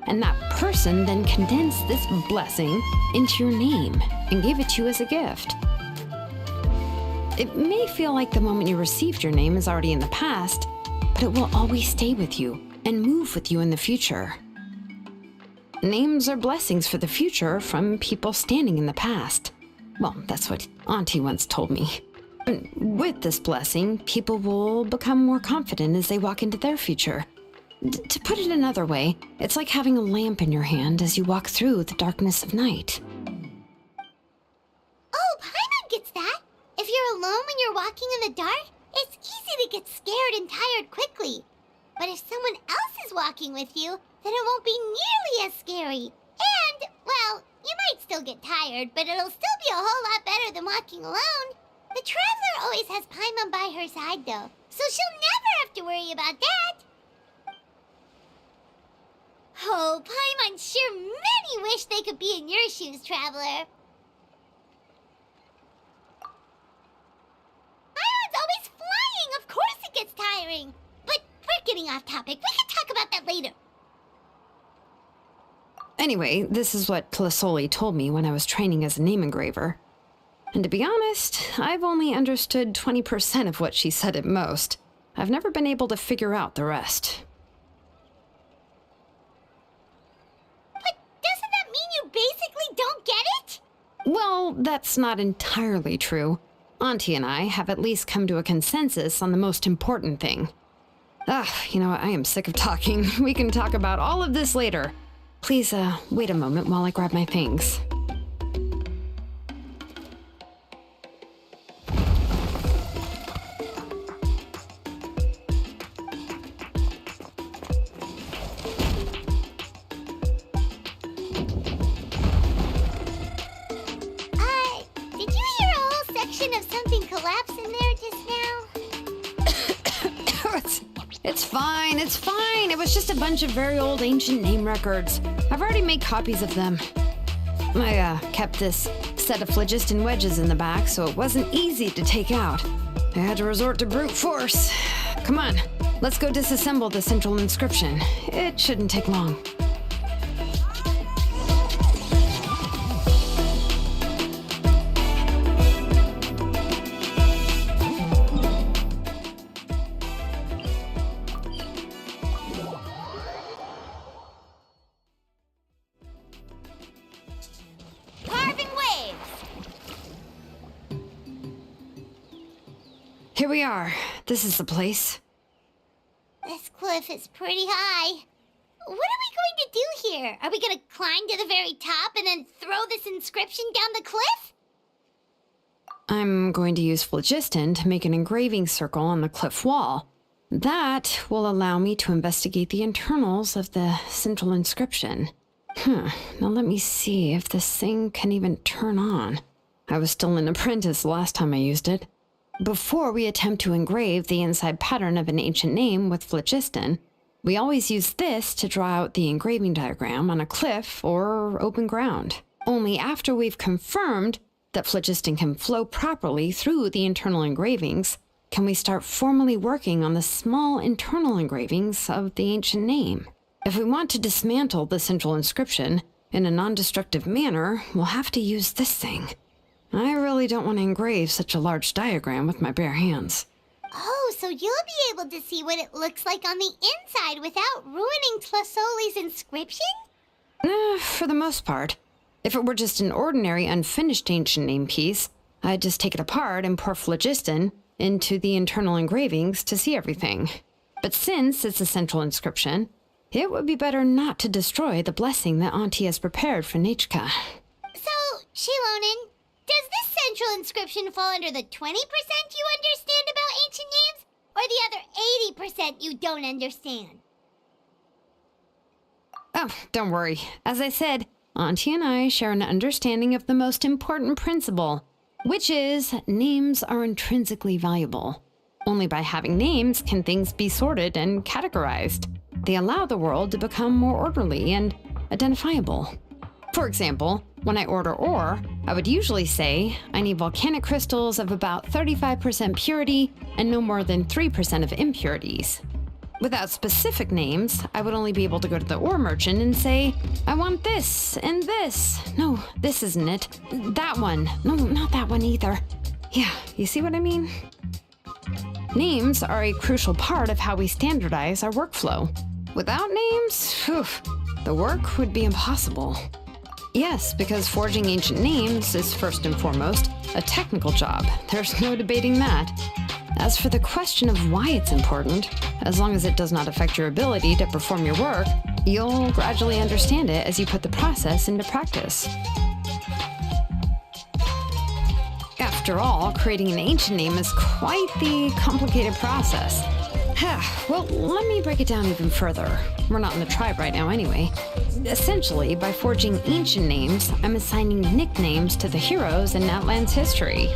And that person then condensed this blessing into your name and gave it to you as a gift. It may feel like the moment you received your name is already in the past, but it will always stay with you and move with you in the future. Names are blessings for the future from people standing in the past. Well, that's what Auntie once told me. And with this blessing, people will become more confident as they walk into their future. To put it another way, it's like having a lamp in your hand as you walk through the darkness of night. Oh, Paimon gets that. If you're alone when you're walking in the dark, it's easy to get scared and tired quickly. But if someone else is walking with you, then it won't be nearly as scary. And, well, you might still get tired, but it'll still be a whole lot better than walking alone. The traveler always has Paimon by her side, though, so she'll never have to worry about that. Oh, Paimon sure many wish they could be in your shoes, traveler. Paimon's always flying. Of course it gets tiring. But we're getting off topic. We can talk about that later. Anyway, this is what Plisoli told me when I was training as a name engraver. And to be honest, I've only understood 20% of what she said at most. I've never been able to figure out the rest. But doesn't that mean you basically don't get it? Well, that's not entirely true. Auntie and I have at least come to a consensus on the most important thing. I am sick of talking. We can talk about all of this later. Please, wait a moment while I grab my things. Did you hear a whole section of something collapse in there just now? It's fine. It was just a bunch of very old ancient name records. I've already made copies of them. I kept this set of phlogiston wedges in the back, so it wasn't easy to take out. I had to resort to brute force. Come on, let's go disassemble the central inscription. It shouldn't take long. Here we are. This is the place. This cliff is pretty high. What are we going to do here? Are we going to climb to the very top and then throw this inscription down the cliff? I'm going to use phlogiston to make an engraving circle on the cliff wall. That will allow me to investigate the internals of the central inscription. Now let me see if this thing can even turn on. I was still an apprentice last time I used it. Before we attempt to engrave the inside pattern of an ancient name with phlogiston, we always use this to draw out the engraving diagram on a cliff or open ground. Only after we've confirmed that phlogiston can flow properly through the internal engravings can we start formally working on the small internal engravings of the ancient name. If we want to dismantle the central inscription in a non-destructive manner, we'll have to use this thing. I really don't want to engrave such a large diagram with my bare hands. Oh, so you'll be able to see what it looks like on the inside without ruining Tlasoli's inscription? For the most part. If it were just an ordinary unfinished ancient name piece, I'd just take it apart and pour phlogiston into the internal engravings to see everything. But since it's a central inscription, it would be better not to destroy the blessing that Auntie has prepared for Nechka. So, Xilonen, does this central inscription fall under the 20% you understand about ancient names, or the other 80% you don't understand? Oh, don't worry. As I said, Auntie and I share an understanding of the most important principle, which is names are intrinsically valuable. Only by having names can things be sorted and categorized. They allow the world to become more orderly and identifiable. For example, when I order ore, I would usually say I need volcanic crystals of about 35% purity and no more than 3% of impurities. Without specific names, I would only be able to go to the ore merchant and say, I want this and this. No, this isn't it. That one. No, not that one either. Yeah, you see what I mean? Names are a crucial part of how we standardize our workflow. Without names, the work would be impossible. Yes, because forging ancient names is first and foremost a technical job. There's no debating that. As for the question of why it's important, as long as it does not affect your ability to perform your work, you'll gradually understand it as you put the process into practice. After all, creating an ancient name is quite the complicated process. Well, let me break it down even further. We're not in the tribe right now anyway. Essentially, by forging ancient names, I'm assigning nicknames to the heroes in Natlan's history.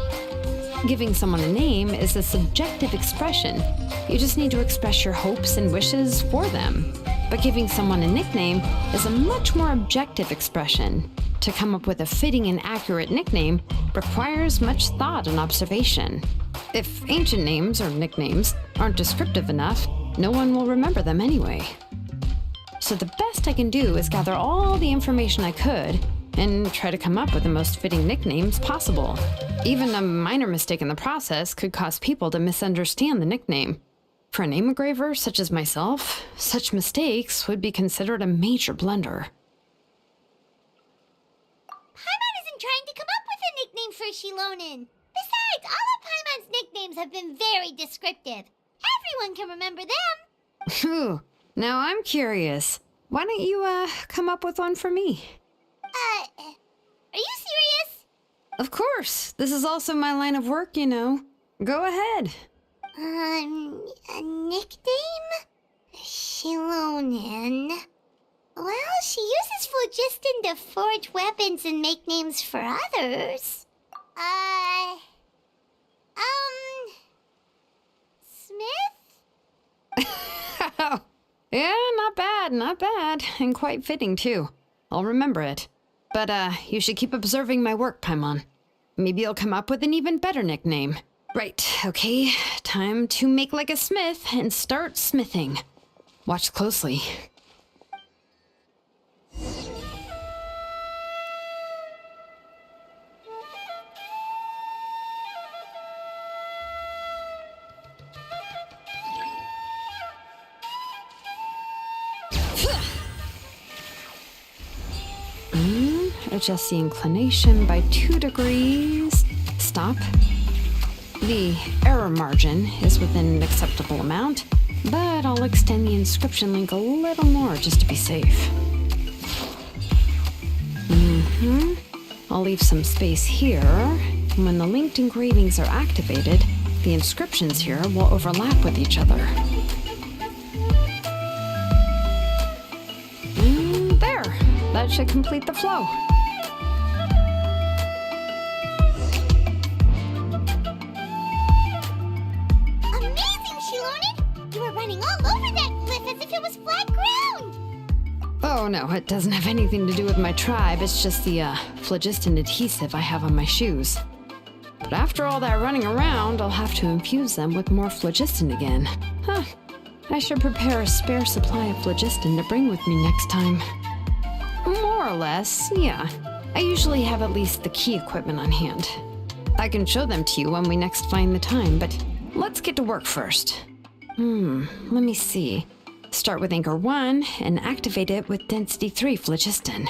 Giving someone a name is a subjective expression. You just need to express your hopes and wishes for them. But giving someone a nickname is a much more objective expression. To come up with a fitting and accurate nickname requires much thought and observation. If ancient names or nicknames aren't descriptive enough, no one will remember them anyway. So the best I can do is gather all the information I could and try to come up with the most fitting nicknames possible. Even a minor mistake in the process could cause people to misunderstand the nickname. For a name engraver such as myself, such mistakes would be considered a major blunder. Paimon isn't trying to come up with a nickname for Xilonen. Besides, all of Paimon's nicknames have been very descriptive. Everyone can remember them. Phew. Now I'm curious. Why don't you, come up with one for me? Are you serious? Of course. This is also my line of work, you know. Go ahead. A nickname? Xilonen. Well, she uses phlogiston to forge weapons and make names for others. Smith? Yeah, not bad, and quite fitting too. I'll remember it. But, you should keep observing my work, Paimon. Maybe you'll come up with an even better nickname. Right, okay, time to make like a smith and start smithing. Watch closely. Adjust the inclination by 2 degrees. Stop. The error margin is within an acceptable amount, but I'll extend the inscription link a little more just to be safe. I'll leave some space here. When the linked engravings are activated, the inscriptions here will overlap with each other. There! That should complete the flow. Amazing, Xilonen! You were running all over that cliff as if it was flat ground! Oh no, it doesn't have anything to do with my tribe. It's just the phlogiston adhesive I have on my shoes. But after all that running around, I'll have to infuse them with more phlogiston again. Huh. I should prepare a spare supply of phlogiston to bring with me next time. More or less, yeah. I usually have at least the key equipment on hand. I can show them to you when we next find the time, but let's get to work first. Let me see. Start with Anchor 1 and activate it with Density 3 phlogiston.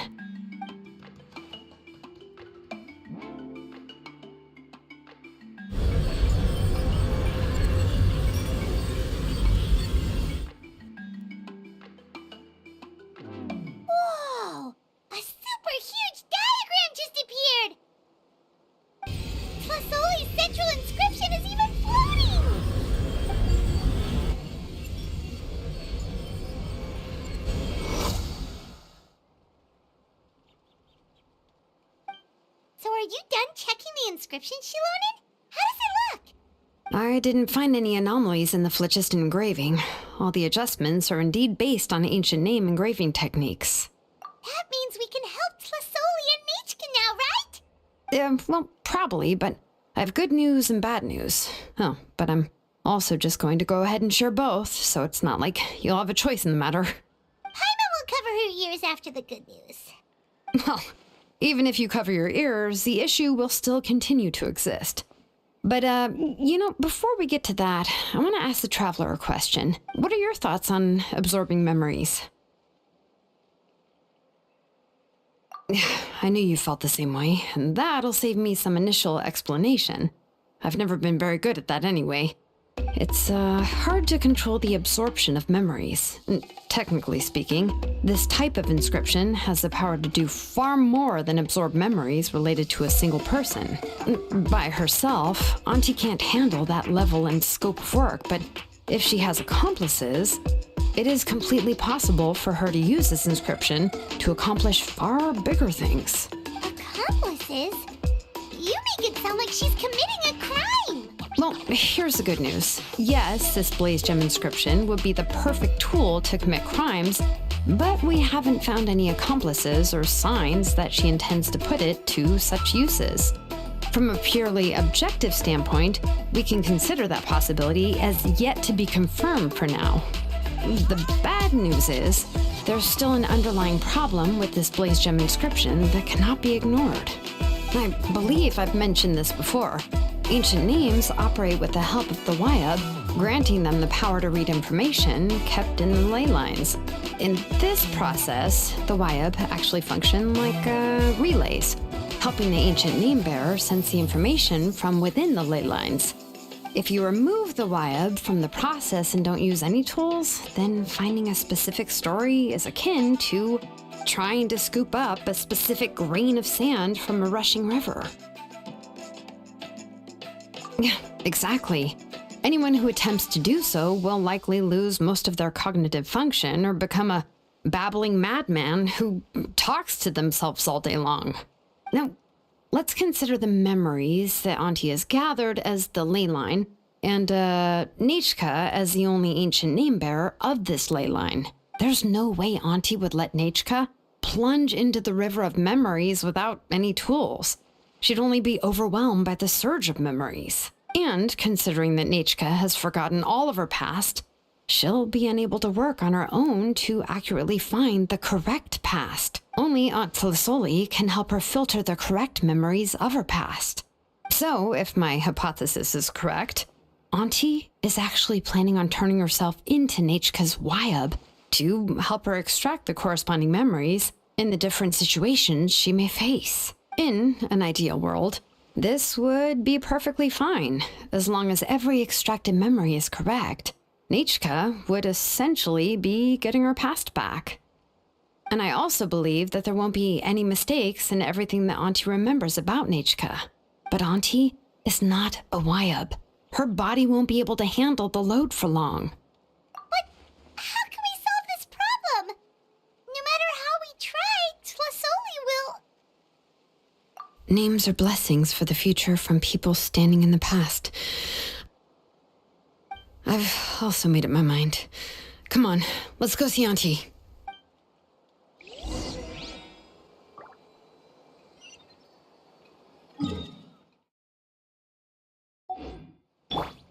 Whoa! A super huge diagram just appeared! Tlasoli's central inscription is even floating! So are you done checking the inscription, Xilonen? How does it look? I didn't find any anomalies in the phlogiston engraving. All the adjustments are indeed based on ancient name engraving techniques. That means we can help Tlasoli and Nechka now, right? Well, probably, but I have good news and bad news. Oh, but I'm also just going to go ahead and share both, so it's not like you'll have a choice in the matter. Paimon will cover her ears after the good news. Well, even if you cover your ears, the issue will still continue to exist. But, before we get to that, I want to ask the Traveler a question. What are your thoughts on absorbing memories? I knew you felt the same way, and that'll save me some initial explanation. I've never been very good at that anyway. It's hard to control the absorption of memories. Technically speaking, this type of inscription has the power to do far more than absorb memories related to a single person. By herself, Auntie can't handle that level and scope of work, but if she has accomplices, it is completely possible for her to use this inscription to accomplish far bigger things. Accomplices? You make it sound like she's committing a crime! Well, here's the good news. Yes, this Blaze Gem inscription would be the perfect tool to commit crimes, but we haven't found any accomplices or signs that she intends to put it to such uses. From a purely objective standpoint, we can consider that possibility as yet to be confirmed for now. The bad news is, there's still an underlying problem with this Blaze Gem inscription that cannot be ignored. I believe I've mentioned this before. Ancient names operate with the help of the Wyab, granting them the power to read information kept in the ley lines. In this process, the Wyab actually function like relays, helping the ancient name bearer sense the information from within the ley lines. If you remove the Wyab from the process and don't use any tools, then finding a specific story is akin to trying to scoop up a specific grain of sand from a rushing river. Yeah, exactly. Anyone who attempts to do so will likely lose most of their cognitive function or become a babbling madman who talks to themselves all day long. Now, let's consider the memories that Auntie has gathered as the ley line, and Nechka as the only ancient name bearer of this ley line. There's no way Auntie would let Nechka plunge into the river of memories without any tools. She'd only be overwhelmed by the surge of memories. And considering that Nechka has forgotten all of her past, she'll be unable to work on her own to accurately find the correct past. Only Aunt Tlasoli can help her filter the correct memories of her past. So, if my hypothesis is correct, Auntie is actually planning on turning herself into Nechka's Wyab to help her extract the corresponding memories in the different situations she may face. In an ideal world, This would be perfectly fine, as long as every extracted memory is correct. Nichka would essentially be getting her past back. And I also believe that there won't be any mistakes in everything that Auntie remembers about Nichka. But Auntie is not a Wyab. Her body won't be able to handle the load for long. But how can we solve this problem? No matter how we try, Tlasoli will... Names are blessings for the future from people standing in the past. I've also made up my mind. Come on, let's go see Auntie.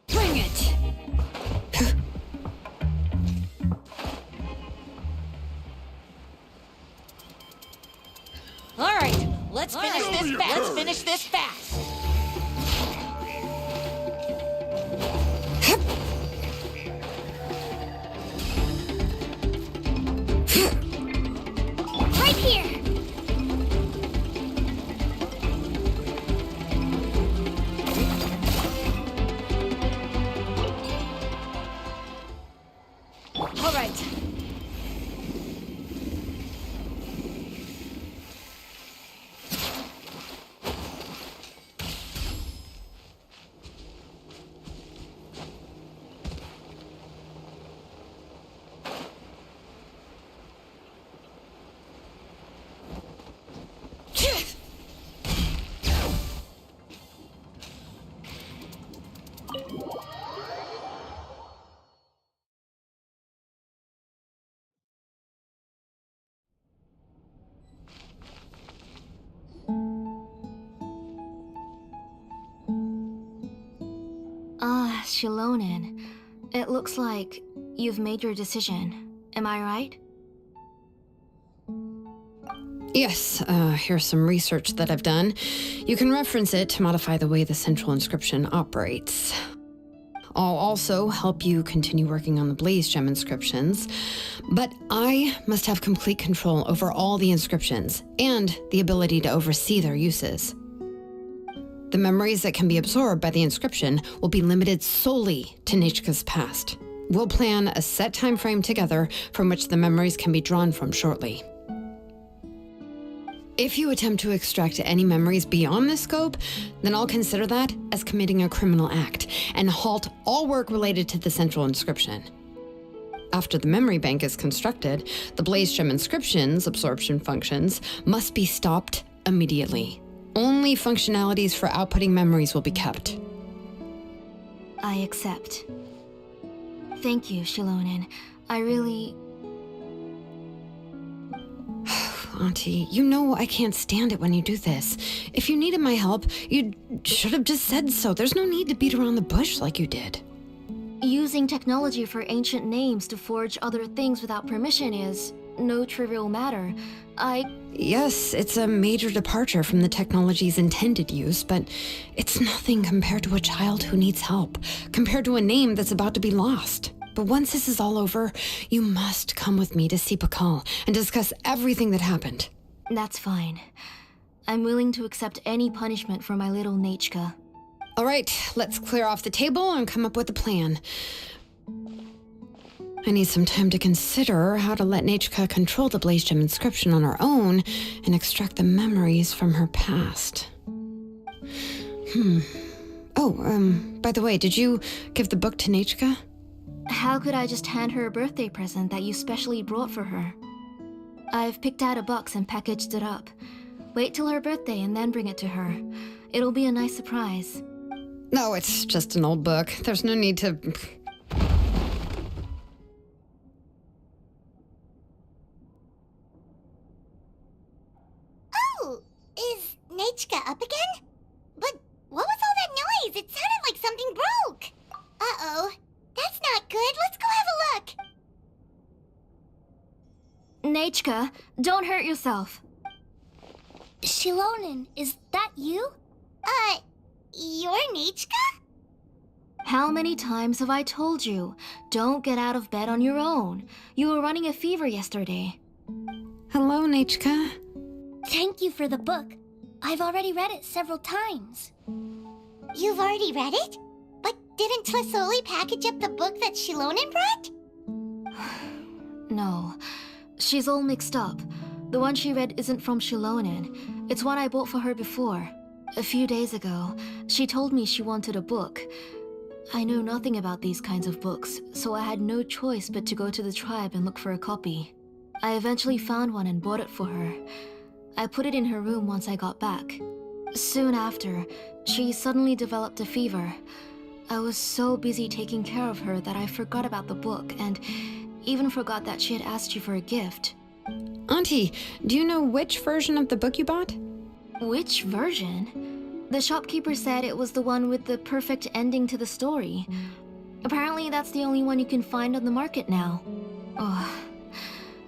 Bring it! All right, let's finish this fast. Let's finish this fast. Right here! All right. Xilonen, it looks like you've made your decision. Am I right? Yes, here's some research that I've done. You can reference it to modify the way the central inscription operates. I'll also help you continue working on the Blaze Gem inscriptions, but I must have complete control over all the inscriptions and the ability to oversee their uses. The memories that can be absorbed by the inscription will be limited solely to Nichka's past. We'll plan a set time frame together from which the memories can be drawn from shortly. If you attempt to extract any memories beyond this scope, then I'll consider that as committing a criminal act and halt all work related to the central inscription. After the memory bank is constructed, the Blaze Gem inscription's absorption functions must be stopped immediately. Only functionalities for outputting memories will be kept. I accept. Thank you, Xilonen. I really... Auntie, you know I can't stand it when you do this. If you needed my help, you should have just said so. There's no need to beat around the bush like you did. Using technology for ancient names to forge other things without permission is no trivial matter. Yes, it's a major departure from the technology's intended use, but it's nothing compared to a child who needs help, compared to a name that's about to be lost. But once this is all over, you must come with me to see Pakal and discuss everything that happened. That's fine. I'm willing to accept any punishment for my little Nichka. All right, let's clear off the table and come up with a plan. I need some time to consider how to let Nichka control the Blaze Gem inscription on her own and extract the memories from her past. By the way, did you give the book to Nichka? How could I just hand her a birthday present that you specially brought for her? I've picked out a box and packaged it up. Wait till her birthday and then bring it to her. It'll be a nice surprise. No, it's just an old book. There's no need to... Oh, is Nichka up again? But what was all that noise? It sounded like something broke. Uh-oh. That's not good. Let's go have a look. Nichka, don't hurt yourself. Xilonen, is that you? You're Nichka? How many times have I told you? Don't get out of bed on your own. You were running a fever yesterday. Hello, Nichka. Thank you for the book. I've already read it several times. You've already read it? But didn't Tlasoli package up the book that Xilonen brought? No, she's all mixed up. The one she read isn't from Xilonen. It's one I bought for her before. A few days ago, she told me she wanted a book. I know nothing about these kinds of books, so I had no choice but to go to the tribe and look for a copy. I eventually found one and bought it for her. I put it in her room once I got back. Soon after, she suddenly developed a fever. I was so busy taking care of her that I forgot about the book and even forgot that she had asked you for a gift. Auntie, do you know which version of the book you bought? Which version? The shopkeeper said it was the one with the perfect ending to the story. Apparently that's the only one you can find on the market now. Oh,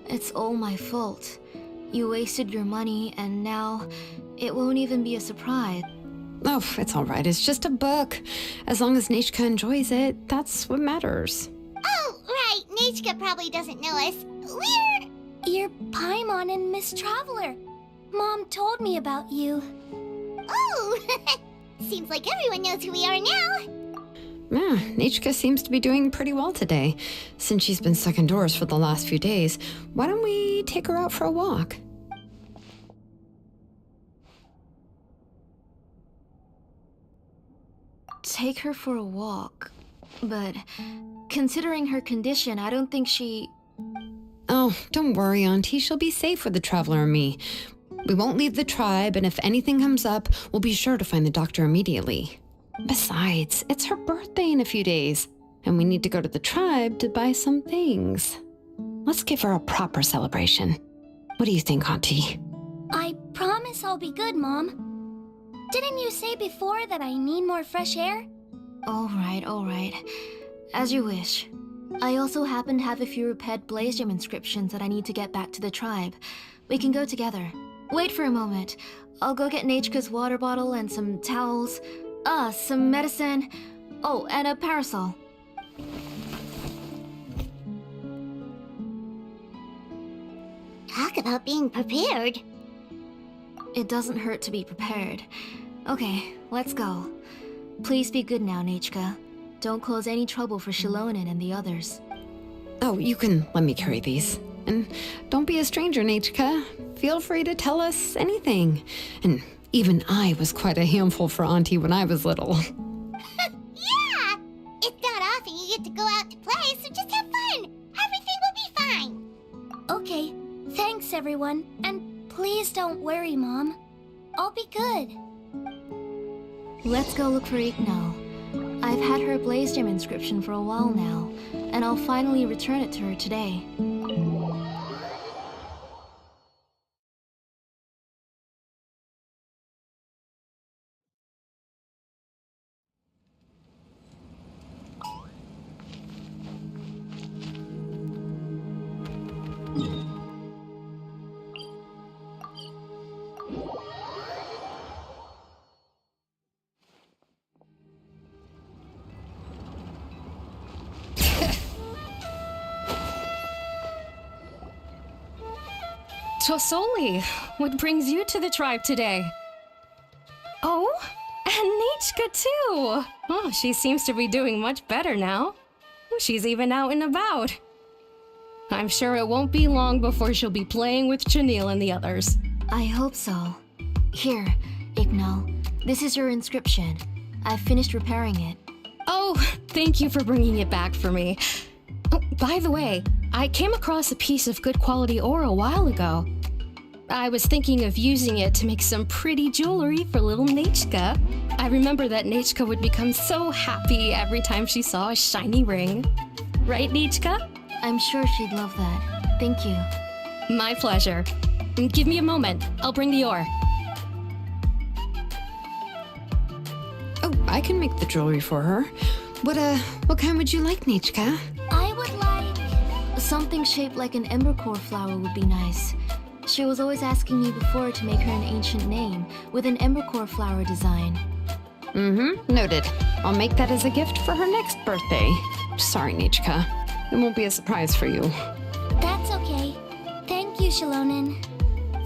it's all my fault. You wasted your money and now it won't even be a surprise. Oh, it's all right. It's just a book. As long as Nechka enjoys it, that's what matters. Oh, right. Nechka probably doesn't know us. You're Paimon and Miss Traveler. Mom told me about you. Oh, seems like everyone knows who we are now. Yeah, Nechka seems to be doing pretty well today. Since she's been stuck indoors for the last few days, why don't we take her out for a walk? Take her for a walk. But considering her condition, I don't think she... Oh, don't worry, Auntie. She'll be safe with the Traveler and me. We won't leave the tribe, and if anything comes up, we'll be sure to find the doctor immediately. Besides, it's her birthday in a few days, and we need to go to the tribe to buy some things. Let's give her a proper celebration. What do you think, Auntie? I promise I'll be good, Mom. Didn't you say before that I need more fresh air? All right. As you wish. I also happen to have a few repaired blaze gem inscriptions that I need to get back to the tribe. We can go together. Wait for a moment. I'll go get Nechka's water bottle and some towels. Some medicine. Oh, and a parasol. Talk about being prepared. It doesn't hurt to be prepared. Okay, let's go. Please be good now, Nechka. Don't cause any trouble for Xilonen and the others. Oh, you can let me carry these. And don't be a stranger, Nechka. Feel free to tell us anything. And even I was quite a handful for Auntie when I was little. Yeah! It's not often you get to go out to play, so just have fun. Everything will be fine. Okay, thanks everyone. And please don't worry, Mom. I'll be good. Let's go look for Ignal. I've had her blaze gem inscription for a while now, and I'll finally return it to her today. Tosoli, what brings you to the tribe today? Oh, and Nechka too! Oh, she seems to be doing much better now. She's even out and about. I'm sure it won't be long before she'll be playing with Chanil and the others. I hope so. Here, Ignal. This is your inscription. I've finished repairing it. Oh, thank you for bringing it back for me. Oh, by the way, I came across a piece of good quality ore a while ago. I was thinking of using it to make some pretty jewelry for little Nechka. I remember that Nechka would become so happy every time she saw a shiny ring. Right, Nechka? I'm sure she'd love that. Thank you. My pleasure. Give me a moment. I'll bring the ore. Oh, I can make the jewelry for her. What kind would you like, Nechka? I would like... Something shaped like an embercore flower would be nice. She was always asking me before to make her an ancient name with an embercore flower design. Noted. I'll make that as a gift for her next birthday. Sorry, Nechka. It won't be a surprise for you. That's okay. Thank you, Xilonen.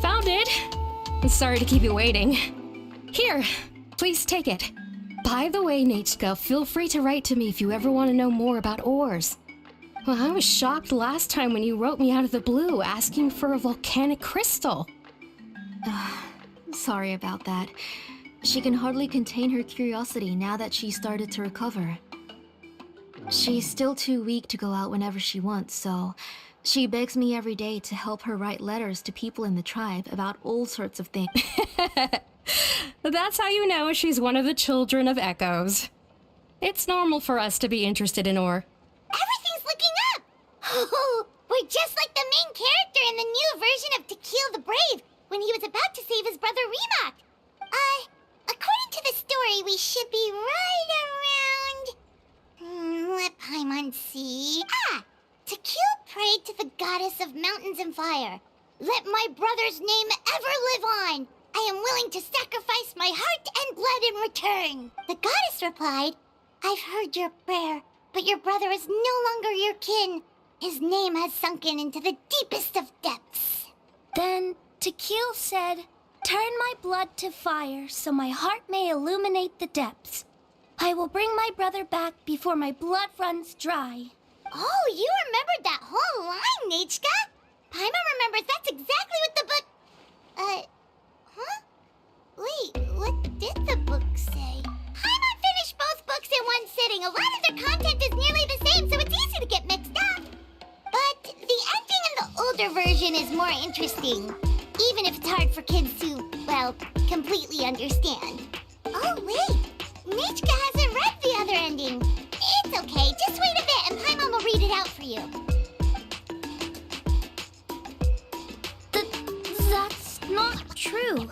Found it! Sorry to keep you waiting. Here, please take it. By the way, Nechka, feel free to write to me if you ever want to know more about ores. Well, I was shocked last time when you wrote me out of the blue asking for a volcanic crystal. Sorry about that. She can hardly contain her curiosity now that she started to recover. She's still too weak to go out whenever she wants, so she begs me every day to help her write letters to people in the tribe about all sorts of things. That's how you know she's one of the children of echoes. It's normal for us to be interested in ore. Everything's looking up! Oh, we're just like the main character in the new version of To Kill the Brave when he was about to save his brother Remak. According to the story, we should be right around... let Paimon see... To Kill prayed to the goddess of mountains and fire. Let my brother's name ever live on. I am willing to sacrifice my heart and blood in return. The goddess replied, I've heard your prayer, but your brother is no longer your kin. His name has sunken into the deepest of depths. Then To Kill said, turn my blood to fire so my heart may illuminate the depths. I will bring my brother back before my blood runs dry. Oh, you remembered that whole line, Nechka. Paimon remembers that's exactly what the book... Wait, what did the book say? Paimon finished both books in one sitting. A lot of their content is nearly the same, so it's easy to get mixed up. But the ending in the older version is more interesting, even if it's hard for kids to, well, completely understand. Oh, wait. Nechka hasn't read the other ending. It's okay. Just wait a bit and Paimon will read it out for you. That's not true.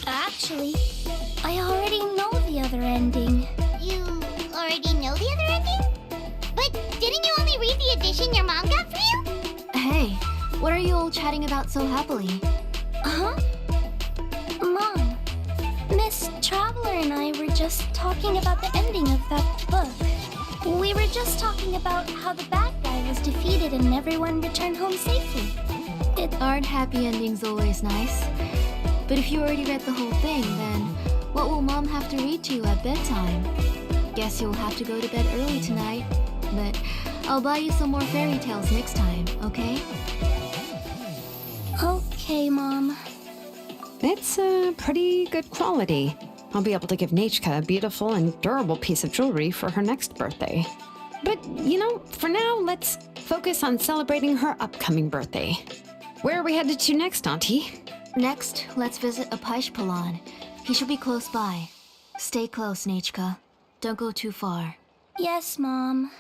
Actually, I already know the other ending. You already know the other ending? But didn't you only read the edition your mom got for you? Hey, what are you all chatting about so happily? Huh? Mom, Miss Traveler and I were just talking about the ending of that book. We were just talking about how the bad guy was defeated and everyone returned home safely. Aren't happy endings always nice? But if you already read the whole thing, then what will Mom have to read to you at bedtime? Guess you'll have to go to bed early tonight. But I'll buy you some more fairy tales next time, okay? Okay, Mom. It's pretty good quality. I'll be able to give Nechka a beautiful and durable piece of jewelry for her next birthday. But, for now, let's focus on celebrating her upcoming birthday. Where are we headed to next, Auntie? Next, let's visit Apishpalan. He should be close by. Stay close, Nechka. Don't go too far. Yes, Mom.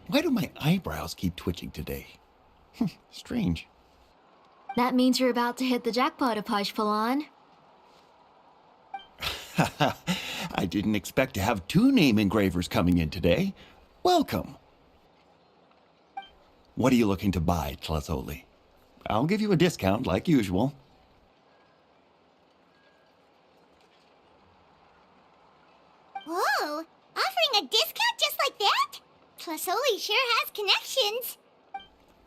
Why do my eyebrows keep twitching today? Strange. That means you're about to hit the jackpot, Apishpalan. I didn't expect to have 2 name engravers coming in today. Welcome. What are you looking to buy, Tlazoli? I'll give you a discount like usual. Whoa, offering a discount just like that? Tlazoli sure has connections.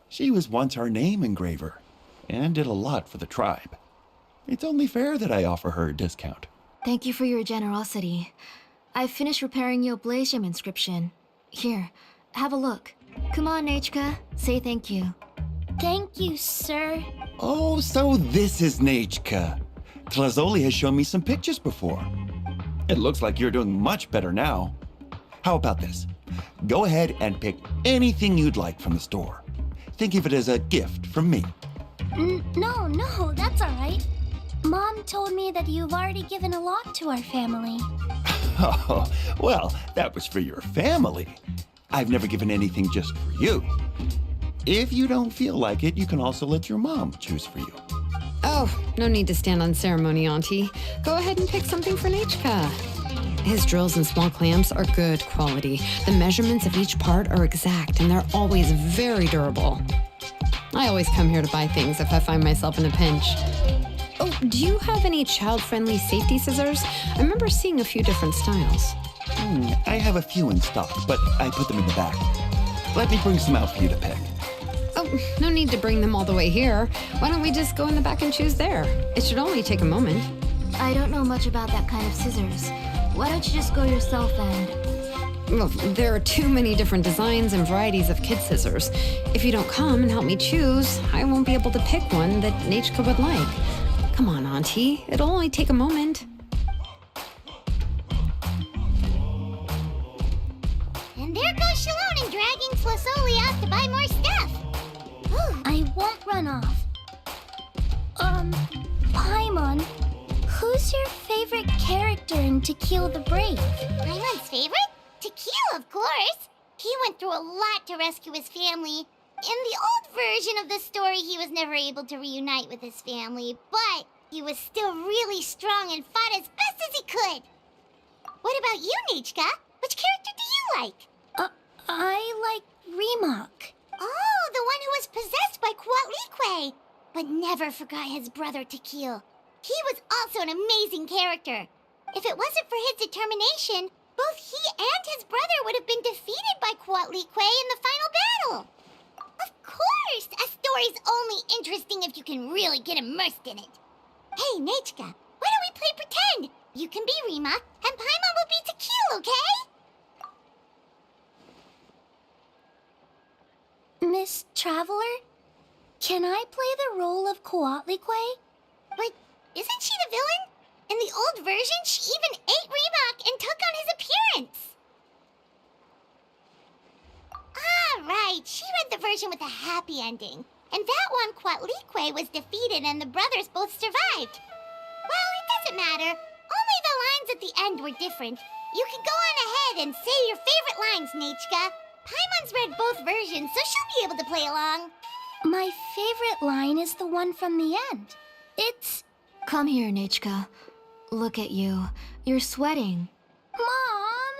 She was once our name engraver and did a lot for the tribe. It's only fair that I offer her a discount. Thank you for your generosity. I've finished repairing your Blasium inscription. Here, have a look. Come on, Nechka. Say thank you. Thank you, sir. Oh, so this is Nechka. Tlazoli has shown me some pictures before. It looks like you're doing much better now. How about this? Go ahead and pick anything you'd like from the store. Think of it as a gift from me. No, that's all right. Mom told me that you've already given a lot to our family. Oh, well, that was for your family. I've never given anything just for you. If you don't feel like it, you can also let your mom choose for you. Oh, no need to stand on ceremony, Auntie. Go ahead and pick something for Nechka. His drills and small clamps are good quality. The measurements of each part are exact, and they're always very durable. I always come here to buy things if I find myself in a pinch. Oh, do you have any child-friendly safety scissors? I remember seeing a few different styles. I have a few in stock, but I put them in the back. Let me bring some out for you to pick. Oh, no need to bring them all the way here. Why don't we just go in the back and choose there? It should only take a moment. I don't know much about that kind of scissors. Why don't you just go yourself and... Well, there are too many different designs and varieties of kid scissors. If you don't come and help me choose, I won't be able to pick one that Nachka would like. Come on, Auntie. It'll only take a moment. And there goes Xilonen dragging Tlasoli off to buy more stuff. I won't run off. Paimon, who's your favorite character in To Kill the Brave? Paimon's favorite? Tequila, of course. He went through a lot to rescue his family. In the old version of the story, he was never able to reunite with his family, but he was still really strong and fought as best as he could. What about you, Nachka? Which character do you like? I like Remak. Oh, the one who was possessed by Kuatlique, but never forgot his brother Tequil. He was also an amazing character. If it wasn't for his determination, both he and his brother would have been defeated by Kuatlique in the final battle. Of course, a story's only interesting if you can really get immersed in it. Hey, Nachka, why don't we play pretend? You can be Remak, and Paimon will be Tequil, okay? Miss Traveler, can I play the role of Kuatlique? But isn't she the villain? In the old version, she even ate Remak and took on his appearance. Ah, right. She read the version with a happy ending. And that one, Kuatlique was defeated and the brothers both survived. Well, it doesn't matter. Only the lines at the end were different. You can go on ahead and say your favorite lines, Nachka. Paimon's read both versions, so she'll be able to play along. My favorite line is the one from the end. It's... Come here, Nachka. Look at you. You're sweating. Mom!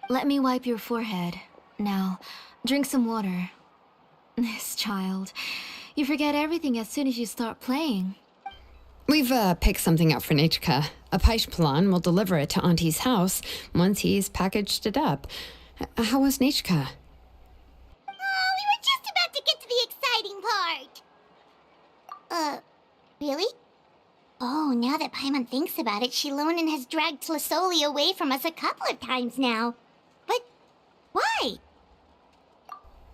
Let me wipe your forehead. Now, drink some water. This child. You forget everything as soon as you start playing. We've picked something out for Nachka. A Paishpalan will deliver it to Auntie's house once he's packaged it up. How was Nachka? Oh, we were just about to get to the exciting part. Really? Oh, now that Paimon thinks about it, Xilonen has dragged Tlasoli away from us a couple of times now. But why?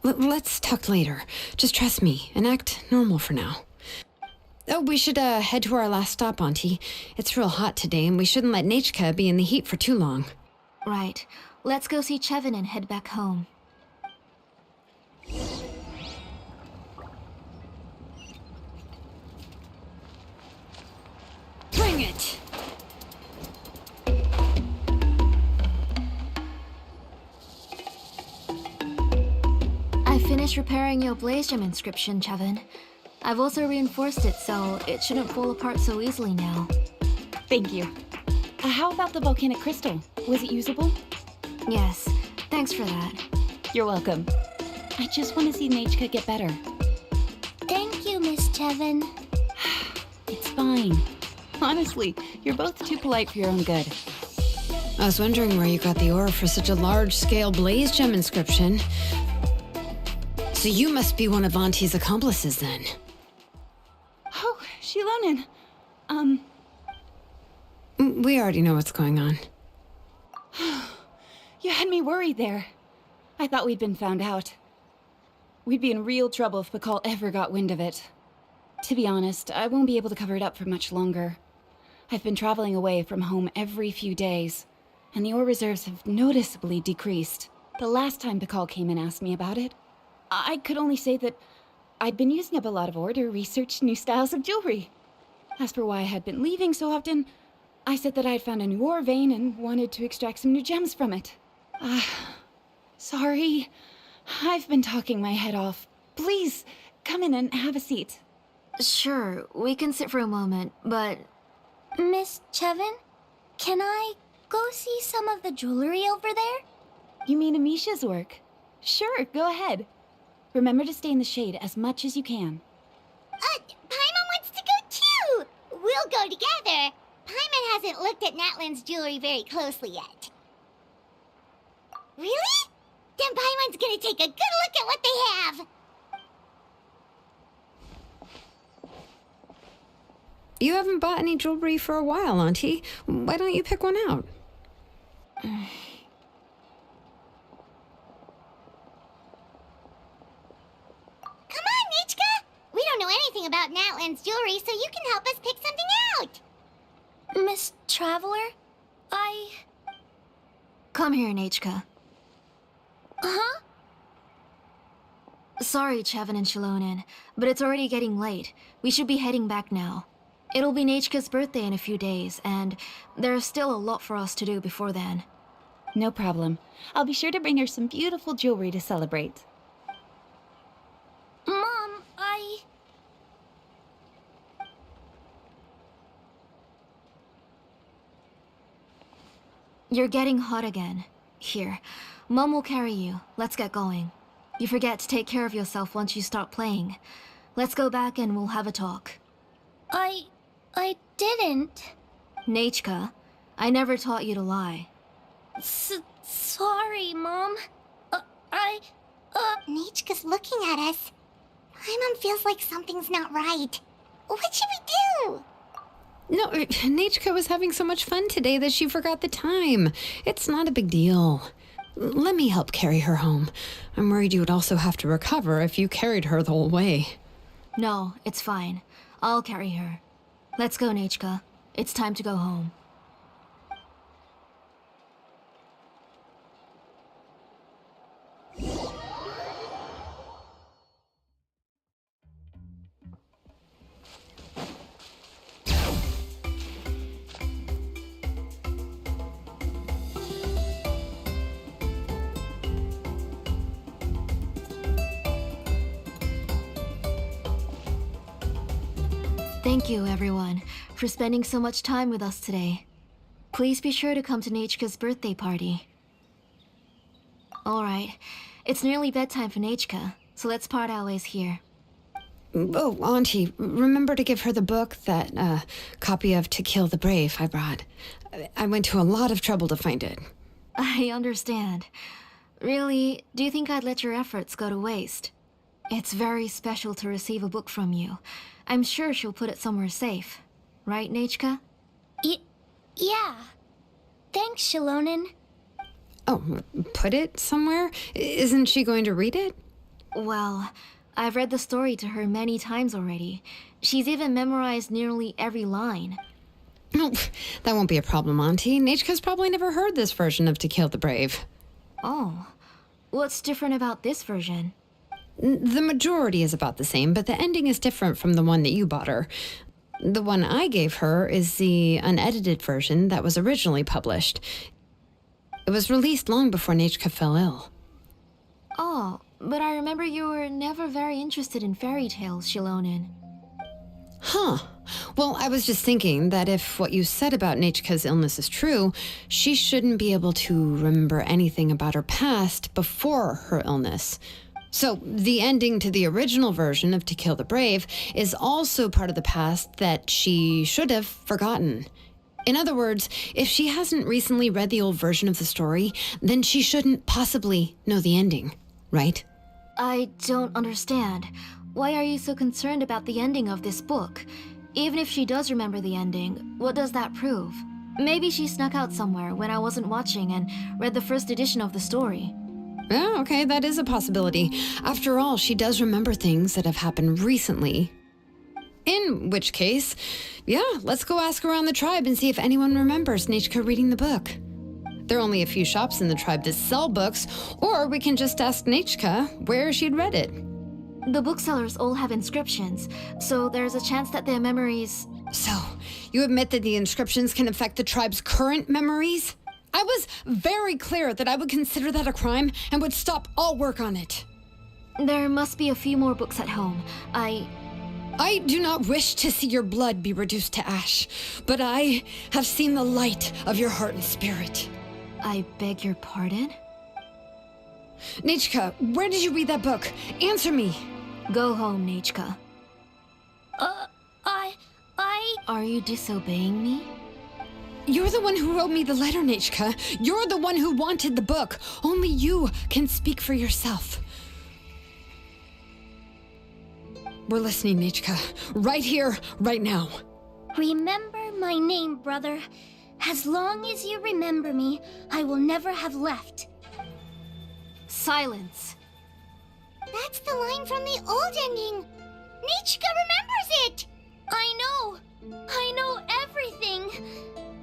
Let's talk later. Just trust me and act normal for now. Oh, we should head to our last stop, Auntie. It's real hot today, and we shouldn't let Nachka be in the heat for too long. Right. Let's go see Chevin and head back home. Bring it! I finished repairing your blaze gem inscription, Chevin. I've also reinforced it so it shouldn't fall apart so easily now. Thank you. How about the volcanic crystal? Was it usable? Yes, thanks for that. You're welcome. I just want to see Nachka get better. Thank you, Miss Chevin. It's fine. Honestly, you're both too polite for your own good. I was wondering where you got the ore for such a large-scale blaze gem inscription. So you must be one of Auntie's accomplices, then. Oh, Xilonen. We already know what's going on. You had me worried there. I thought we'd been found out. We'd be in real trouble if Pakal ever got wind of it. To be honest, I won't be able to cover it up for much longer. I've been traveling away from home every few days, and the ore reserves have noticeably decreased. The last time Pakal came and asked me about it, I could only say that I'd been using up a lot of ore to research new styles of jewelry. As for why I had been leaving so often, I said that I had found a new ore vein and wanted to extract some new gems from it. Sorry. I've been talking my head off. Please, come in and have a seat. Sure, we can sit for a moment, but... Miss Chevin, can I go see some of the jewelry over there? You mean Amisha's work? Sure, go ahead. Remember to stay in the shade as much as you can. Paimon wants to go too! go together. Paimon hasn't looked at Natlan's jewelry very closely yet. Really? Then Paimon's gonna take a good look at what they have. You haven't bought any jewelry for a while, Auntie. Why don't you pick one out? Come on, Nichka! We don't know anything about Natlan's jewelry, so you can help us pick something out. Miss Traveler, Come here, Nachka. Huh? Sorry, Chevin and Xilonen, but it's already getting late. We should be heading back now. It'll be Nachka's birthday in a few days, and there's still a lot for us to do before then. No problem. I'll be sure to bring her some beautiful jewelry to celebrate. Mom, You're getting hot again. Here, Mom will carry you. Let's get going. You forget to take care of yourself once you start playing. Let's go back and we'll have a talk. I didn't. Nachka, I never taught you to lie. Sorry, Mom. Nichka's looking at us. Paimon feels like something's not right. What should we do? No, Nachka was having so much fun today that she forgot the time. It's not a big deal. Let me help carry her home. I'm worried you would also have to recover if you carried her the whole way. No, it's fine. I'll carry her. Let's go, Nachka. It's time to go home. Thank you, everyone, for spending so much time with us today. Please be sure to come to Nachka's birthday party. Alright, it's nearly bedtime for Nachka, so let's part our ways here. Oh, Auntie, remember to give her the book, that copy of To Kill the Brave I brought. I went to a lot of trouble to find it. I understand. Really, do you think I'd let your efforts go to waste? It's very special to receive a book from you. I'm sure she'll put it somewhere safe. Right, Nachka? Yeah. Thanks, Xilonen. Oh, put it somewhere? Isn't she going to read it? Well, I've read the story to her many times already. She's even memorized nearly every line. No, that won't be a problem, Auntie. Nachka's probably never heard this version of To Kill the Brave. Oh, what's different about this version? The majority is about the same, but the ending is different from the one that you bought her. The one I gave her is the unedited version that was originally published. It was released long before Nachka fell ill. Oh, but I remember you were never very interested in fairy tales, Xilonen. Huh. Well, I was just thinking that if what you said about Nachka's illness is true, she shouldn't be able to remember anything about her past before her illness. So, the ending to the original version of To Kill the Brave is also part of the past that she should have forgotten. In other words, if she hasn't recently read the old version of the story, then she shouldn't possibly know the ending, right? I don't understand. Why are you so concerned about the ending of this book? Even if she does remember the ending, what does that prove? Maybe she snuck out somewhere when I wasn't watching and read the first edition of the story. Yeah, okay, that is a possibility. After all, she does remember things that have happened recently. In which case, yeah, let's go ask around the tribe and see if anyone remembers Nachka reading the book. There are only a few shops in the tribe that sell books, or we can just ask Nachka where she'd read it. The booksellers all have inscriptions, so there's a chance that their memories... So, you admit that the inscriptions can affect the tribe's current memories? I was very clear that I would consider that a crime and would stop all work on it. There must be a few more books at home. I do not wish to see your blood be reduced to ash, but I have seen the light of your heart and spirit. I beg your pardon? Nachka, where did you read that book? Answer me. Go home, Nachka. Are you disobeying me? You're the one who wrote me the letter, Nechka. You're the one who wanted the book. Only you can speak for yourself. We're listening, Nechka. Right here, right now. Remember my name, brother. As long as you remember me, I will never have left. Silence. That's the line from the old ending. Nichka remembers it. I know everything.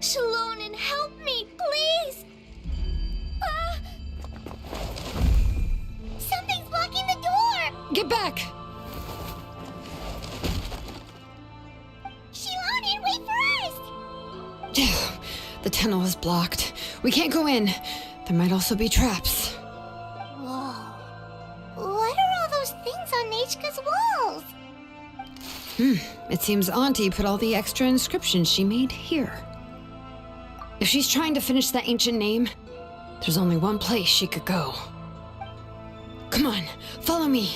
Xilonen, help me, please. Something's blocking the door. Get back! Xilonen, wait for us. The tunnel is blocked. We can't go in. There might also be traps. Whoa. What are all those things on Nichka's walls? It seems Auntie put all the extra inscriptions she made here. If she's trying to finish that ancient name, there's only one place she could go. Come on, follow me.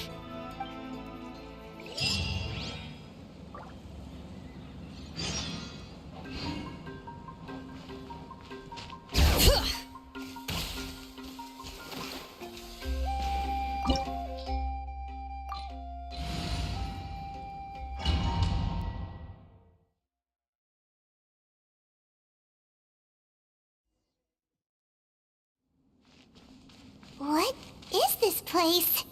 What is this place?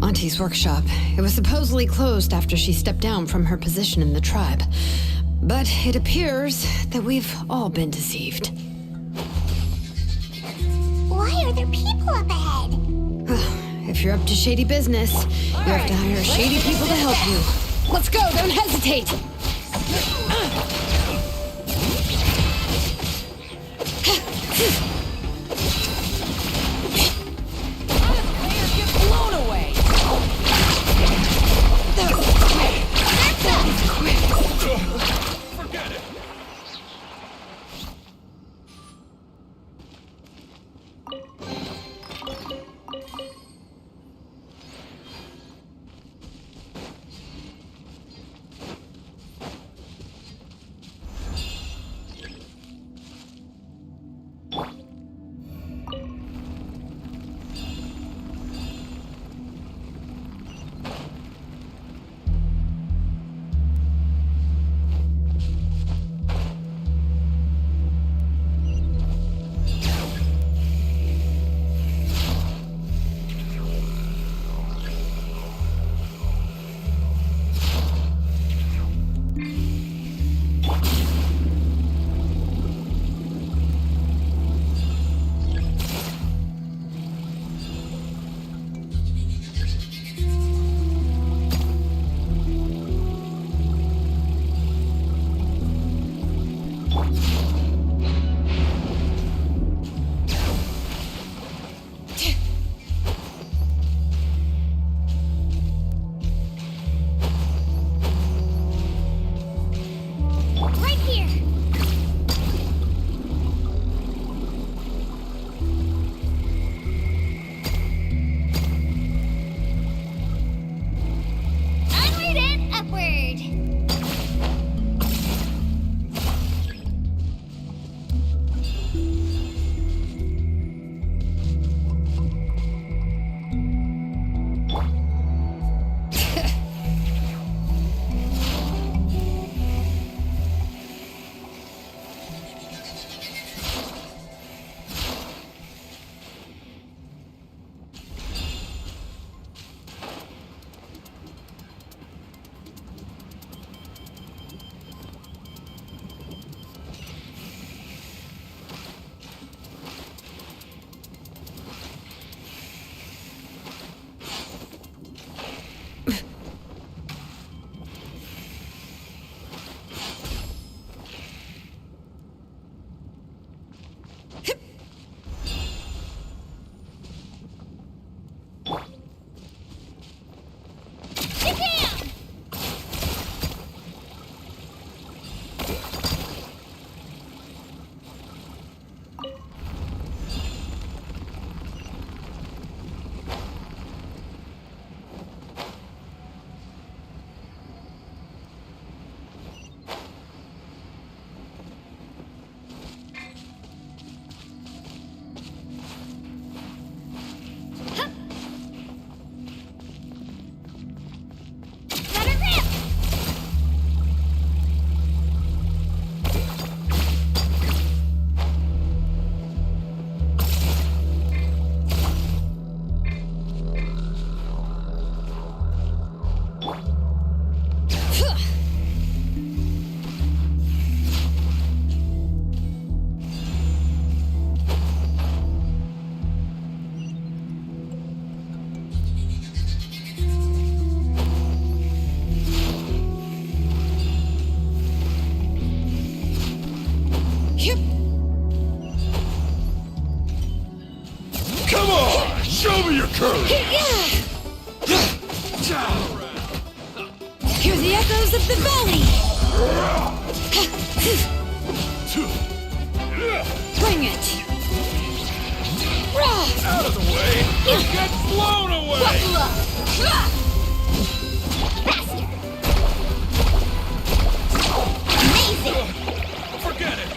Auntie's workshop. It was supposedly closed after she stepped down from her position in the tribe. But it appears that we've all been deceived. Why are there people up ahead? If you're up to shady business, you have to hire shady people to help you. Let's go, don't hesitate! Blown away. Forget it. Come on! Show me your courage! Hear the echoes of the valley! Bring it! Out of the way! Get blown away! Faster! Amazing! Forget it!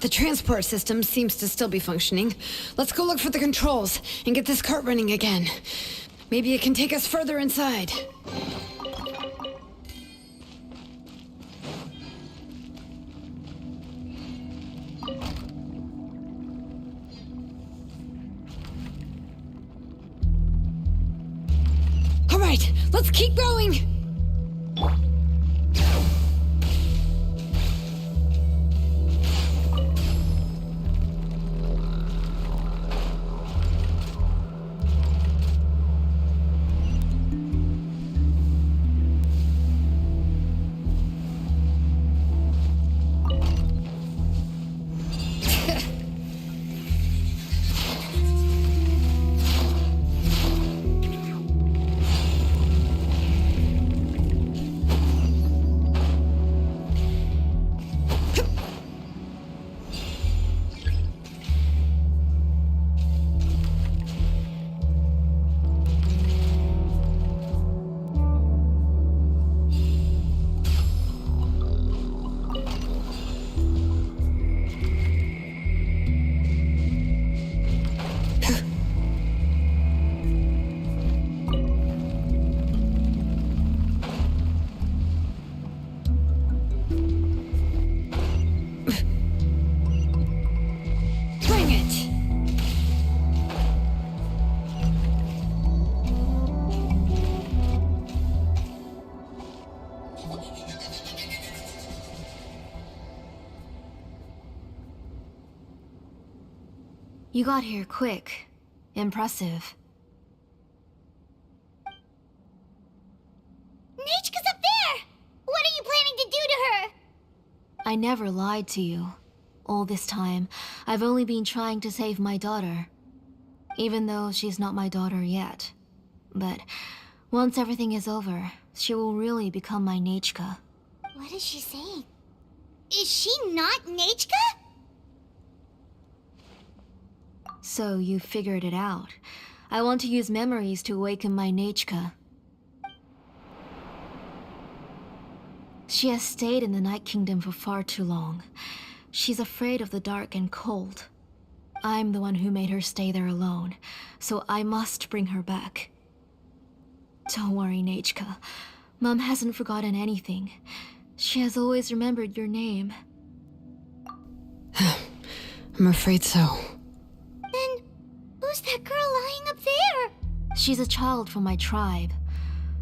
The transport system seems to still be functioning. Let's go look for the controls and get this cart running again. Maybe it can take us further inside. All right, let's keep going! You got here quick. Impressive. Nechka's up there! What are you planning to do to her? I never lied to you. All this time, I've only been trying to save my daughter. Even though she's not my daughter yet. But Once everything is over, she will really become my Nechka. What is she saying? Is she not Nechka? So you figured it out. I want to use memories to awaken my Nechka. She has stayed in the Night Kingdom for far too long. She's afraid of the dark and cold. I'm the one who made her stay there alone, so I must bring her back. Don't worry, Nechka. Mom hasn't forgotten anything. She has always remembered your name. I'm afraid so. Then, who's that girl lying up there? She's a child from my tribe.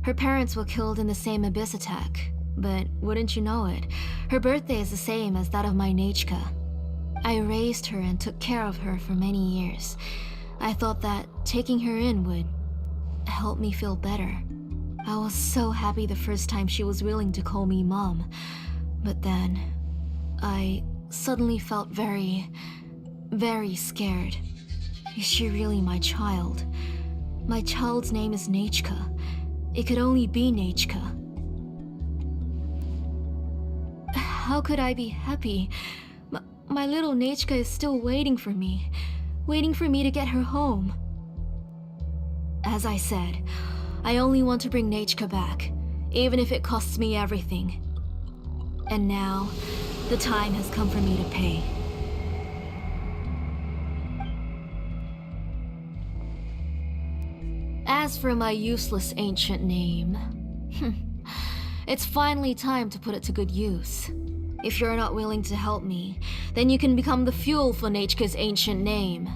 Her parents were killed in the same abyss attack. But wouldn't you know it, her birthday is the same as that of my Nechka. I raised her and took care of her for many years. I thought that taking her in would help me feel better. I was so happy the first time she was willing to call me Mom. But then, I suddenly felt very, very scared. Is she really my child? My child's name is Nechka. It could only be Nechka. How could I be happy? My little Nechka is still waiting for me to get her home. As I said, I only want to bring Nechka back, even if it costs me everything. And now, the time has come for me to pay. As for my useless ancient name, it's finally time to put it to good use. If you're not willing to help me, then you can become the fuel for Nechka's ancient name.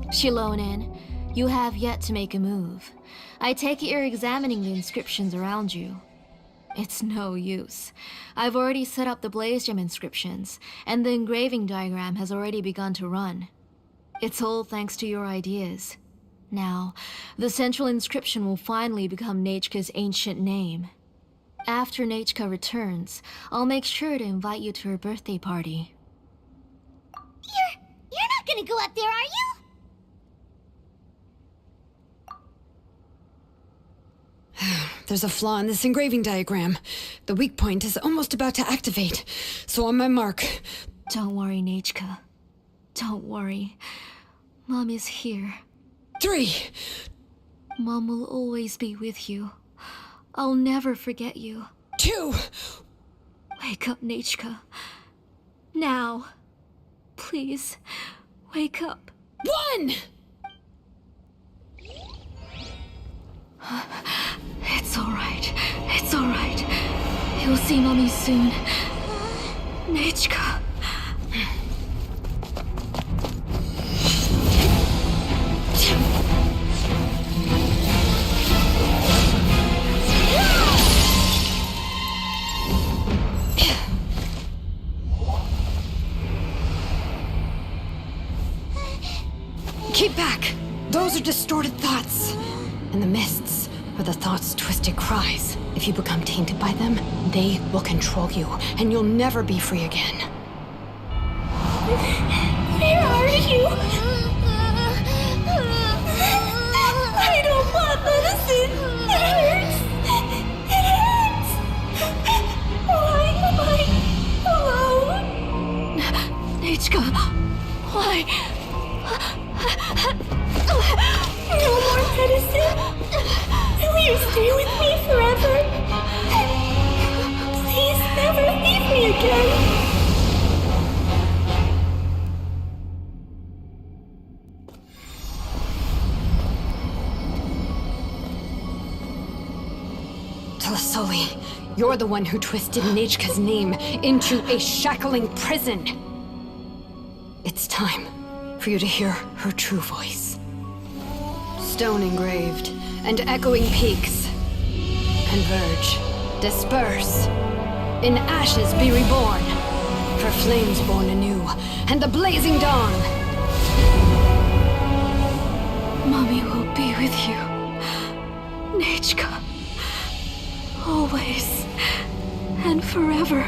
Xilonen, you have yet to make a move. I take it you're examining the inscriptions around you. It's no use. I've already set up the Blaze Gem inscriptions, and the engraving diagram has already begun to run. It's all thanks to your ideas. Now, the central inscription will finally become Nechka's ancient name. After Nechka returns, I'll make sure to invite you to her birthday party. You're not gonna go up there, are you? There's a flaw in this engraving diagram. The weak point is almost about to activate. So on my mark. Don't worry, Nechka. Don't worry. Mom is here. 3. Mom will always be with you. I'll never forget you. 2. Wake up, Nechka. Now. Please, wake up. 1! It's alright. It's alright. You'll see Mommy soon. Nechka. Keep back! Those are distorted thoughts. And the mists are the thoughts' twisted cries. If you become tainted by them, they will control you, and you'll never be free again. Where are you? I don't want medicine. It hurts. It hurts. Why am I alone? Nechka, why? No more medicine. Will you stay with me forever? Please never leave me again. Telasoli, you're the one who twisted Nechka's name into a shackling prison. It's time for you to hear her true voice. Stone engraved and echoing peaks. Converge, disperse. In ashes be reborn. For flames born anew, and the blazing dawn. Mommy will be with you. Nechka. Always. And forever.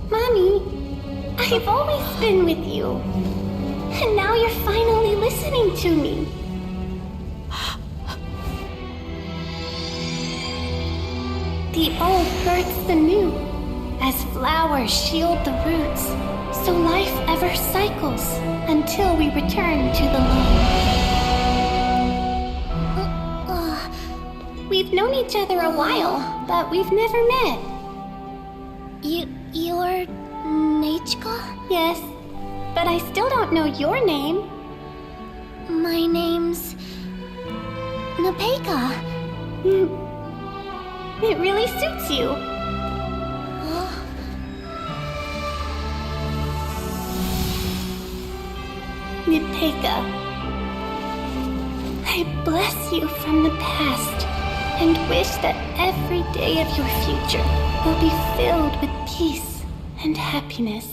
Mommy, I've always been with you. And now you're finally listening to me. The old births the new, as flowers shield the roots, so life ever cycles until we return to the loam. We've known each other a while, but we've never met. You're Nechka? Yes, but I still don't know your name. My name's Nepeka. It really suits you. Nepeka, I bless you from the past and wish that every day of your future will be filled with peace and happiness.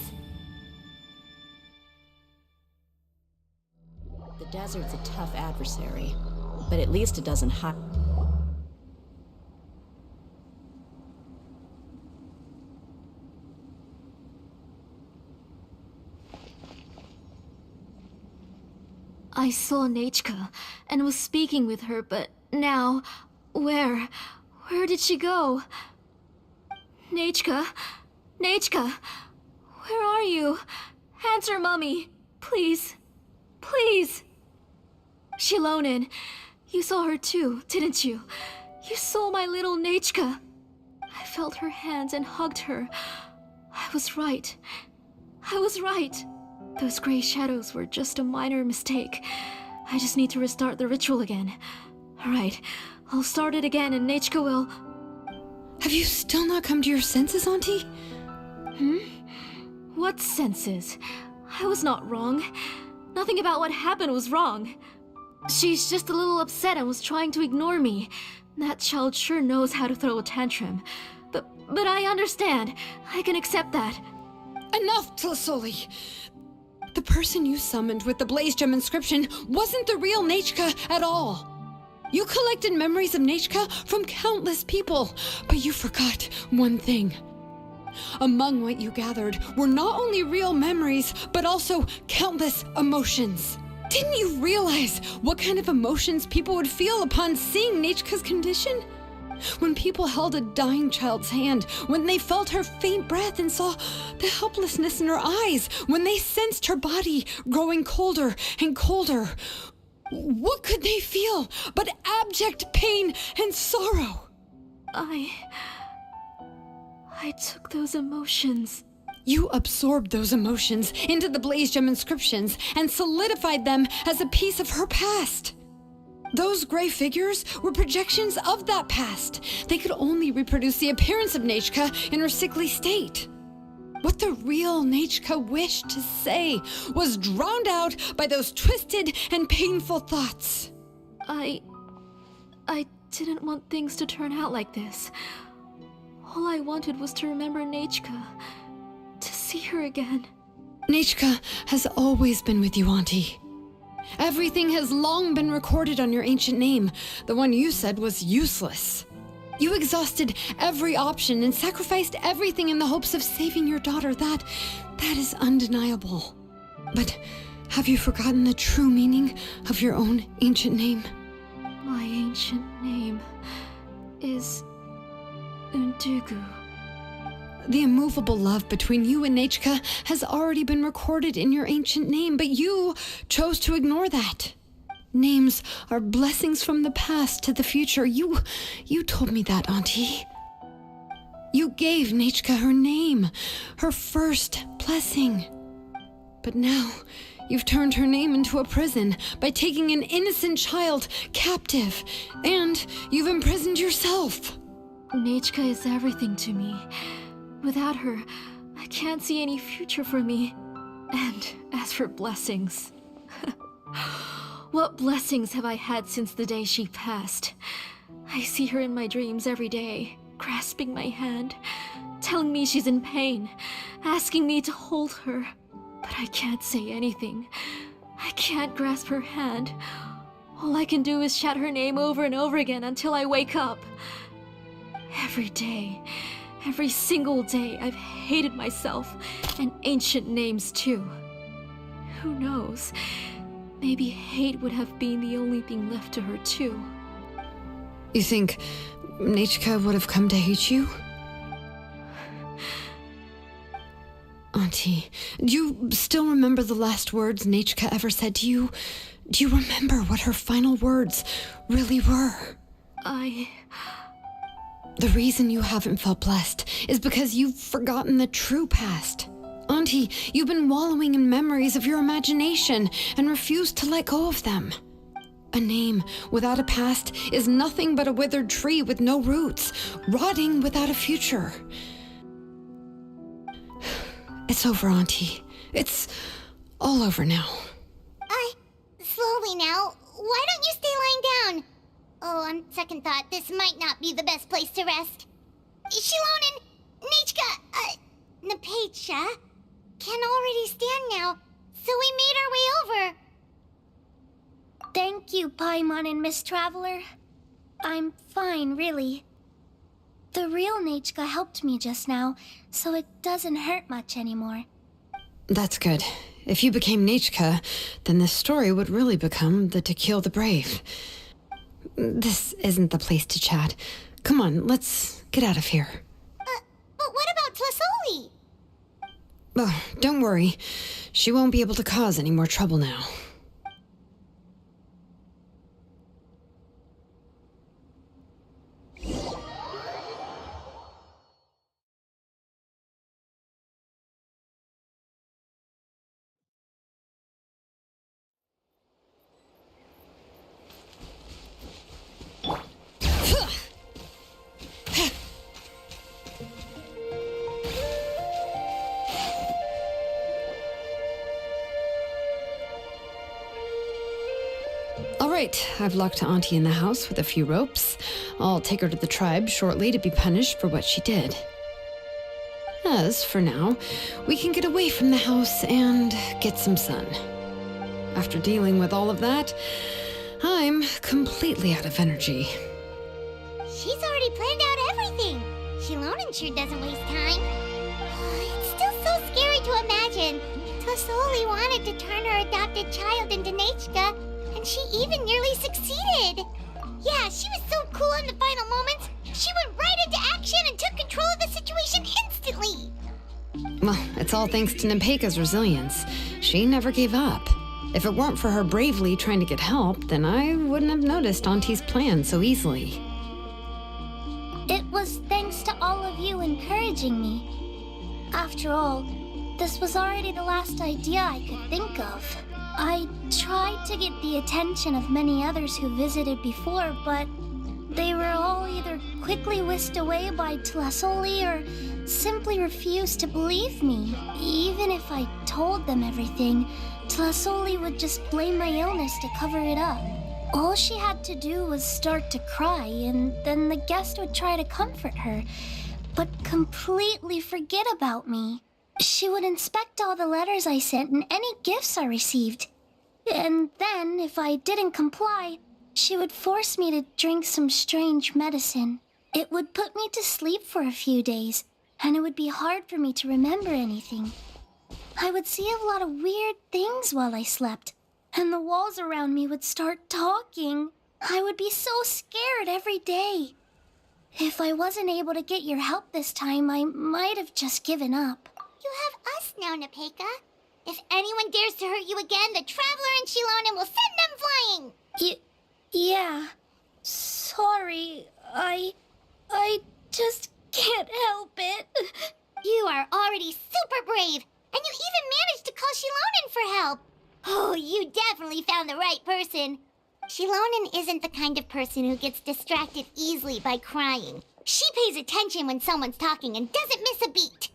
The desert's a tough adversary, but at least it doesn't hide. I saw Nechka and was speaking with her, but now, where did she go? Nechka? Nechka? Where are you? Answer, Mummy. Please. Please. Xilonen, you saw her too, didn't you? You saw my little Nechka. I felt her hands and hugged her. I was right. I was right. Those gray shadows were just a minor mistake. I just need to restart the ritual again. Alright, I'll start it again and Nechka will... Have you still not come to your senses, Auntie? What senses? I was not wrong. Nothing about what happened was wrong. She's just a little upset and was trying to ignore me. That child sure knows how to throw a tantrum. But I understand. I can accept that. Enough, Tlasoli! The person you summoned with the Blaze Gem inscription wasn't the real Nechka at all. You collected memories of Nechka from countless people, but you forgot one thing. Among what you gathered were not only real memories, but also countless emotions. Didn't you realize what kind of emotions people would feel upon seeing Nechka's condition? When people held a dying child's hand, when they felt her faint breath and saw the helplessness in her eyes, when they sensed her body growing colder and colder, what could they feel but abject pain and sorrow? I took those emotions. You absorbed those emotions into the Blaze Gem inscriptions and solidified them as a piece of her past. Those gray figures were projections of that past. They could only reproduce the appearance of Nechka in her sickly state. What the real Nechka wished to say was drowned out by those twisted and painful thoughts. I didn't want things to turn out like this. All I wanted was to remember Nechka, to see her again. Nechka has always been with you, Auntie. Everything has long been recorded on your ancient name, the one you said was useless. You exhausted every option and sacrificed everything in the hopes of saving your daughter. That is undeniable. But have you forgotten the true meaning of your own ancient name? My ancient name is Undugu. The immovable love between you and Nechka has already been recorded in your ancient name, but you chose to ignore that. Names are blessings from the past to the future. You told me that, Auntie. You gave Nechka her name, her first blessing. But now, you've turned her name into a prison by taking an innocent child captive, and you've imprisoned yourself. Nechka is everything to me. Without her, I can't see any future for me. And as for blessings... What blessings have I had since the day she passed? I see her in my dreams every day, grasping my hand, telling me she's in pain, asking me to hold her. But I can't say anything. I can't grasp her hand. All I can do is shout her name over and over again until I wake up. Every day, every single day, I've hated myself, and ancient names too. Who knows? Maybe hate would have been the only thing left to her, too. You think Nechka would have come to hate you? Auntie, do you still remember the last words Nechka ever said to you? Do you remember what her final words really were? The reason you haven't felt blessed is because you've forgotten the true past. Auntie, you've been wallowing in memories of your imagination and refused to let go of them. A name without a past is nothing but a withered tree with no roots, rotting without a future. It's over, Auntie. It's all over now. Slowly now. Why don't you stay lying down? Oh, on second thought, this might not be the best place to rest. Xilonen, Nechka, Napecha can already stand now, so we made our way over. Thank you, Paimon and Miss Traveler. I'm fine, really. The real Nechka helped me just now, so it doesn't hurt much anymore. That's good. If you became Nechka, then this story would really become the To Kill the Brave. This isn't the place to chat. Come on, let's get out of here. But what about Tlasoli? Oh, don't worry. She won't be able to cause any more trouble now. All right, I've locked Auntie in the house with a few ropes. I'll take her to the tribe shortly to be punished for what she did. As for now, we can get away from the house and get some sun. After dealing with all of that, I'm completely out of energy. She's already planned out everything. Xilonen sure doesn't waste time. It's still so scary to imagine. Tlasoli wanted to turn her adopted child into Nechka, and she even nearly succeeded. Yeah, she was so cool in the final moments. She went right into action and took control of the situation instantly. Well, it's all thanks to Nepeka's resilience. She never gave up. If it weren't for her bravely trying to get help, then I wouldn't have noticed Auntie's plan so easily. It was thanks to all of you encouraging me. After all, this was already the last idea I could think of. I tried to get the attention of many others who visited before, but they were all either quickly whisked away by Tlasoli or simply refused to believe me. Even if I told them everything, Tlasoli would just blame my illness to cover it up. All she had to do was start to cry, and then the guest would try to comfort her, but completely forget about me. She would inspect all the letters I sent and any gifts I received. And then, if I didn't comply, she would force me to drink some strange medicine. It would put me to sleep for a few days, and it would be hard for me to remember anything. I would see a lot of weird things while I slept, and the walls around me would start talking. I would be so scared every day. If I wasn't able to get your help this time, I might have just given up. You have us now, Nepeka. If anyone dares to hurt you again, the Traveler and Xilonen will send them flying! Yeah. Sorry, I just can't help it. You are already super brave, and you even managed to call Xilonen for help. Oh, you definitely found the right person. Xilonen isn't the kind of person who gets distracted easily by crying. She pays attention when someone's talking and doesn't miss a beat.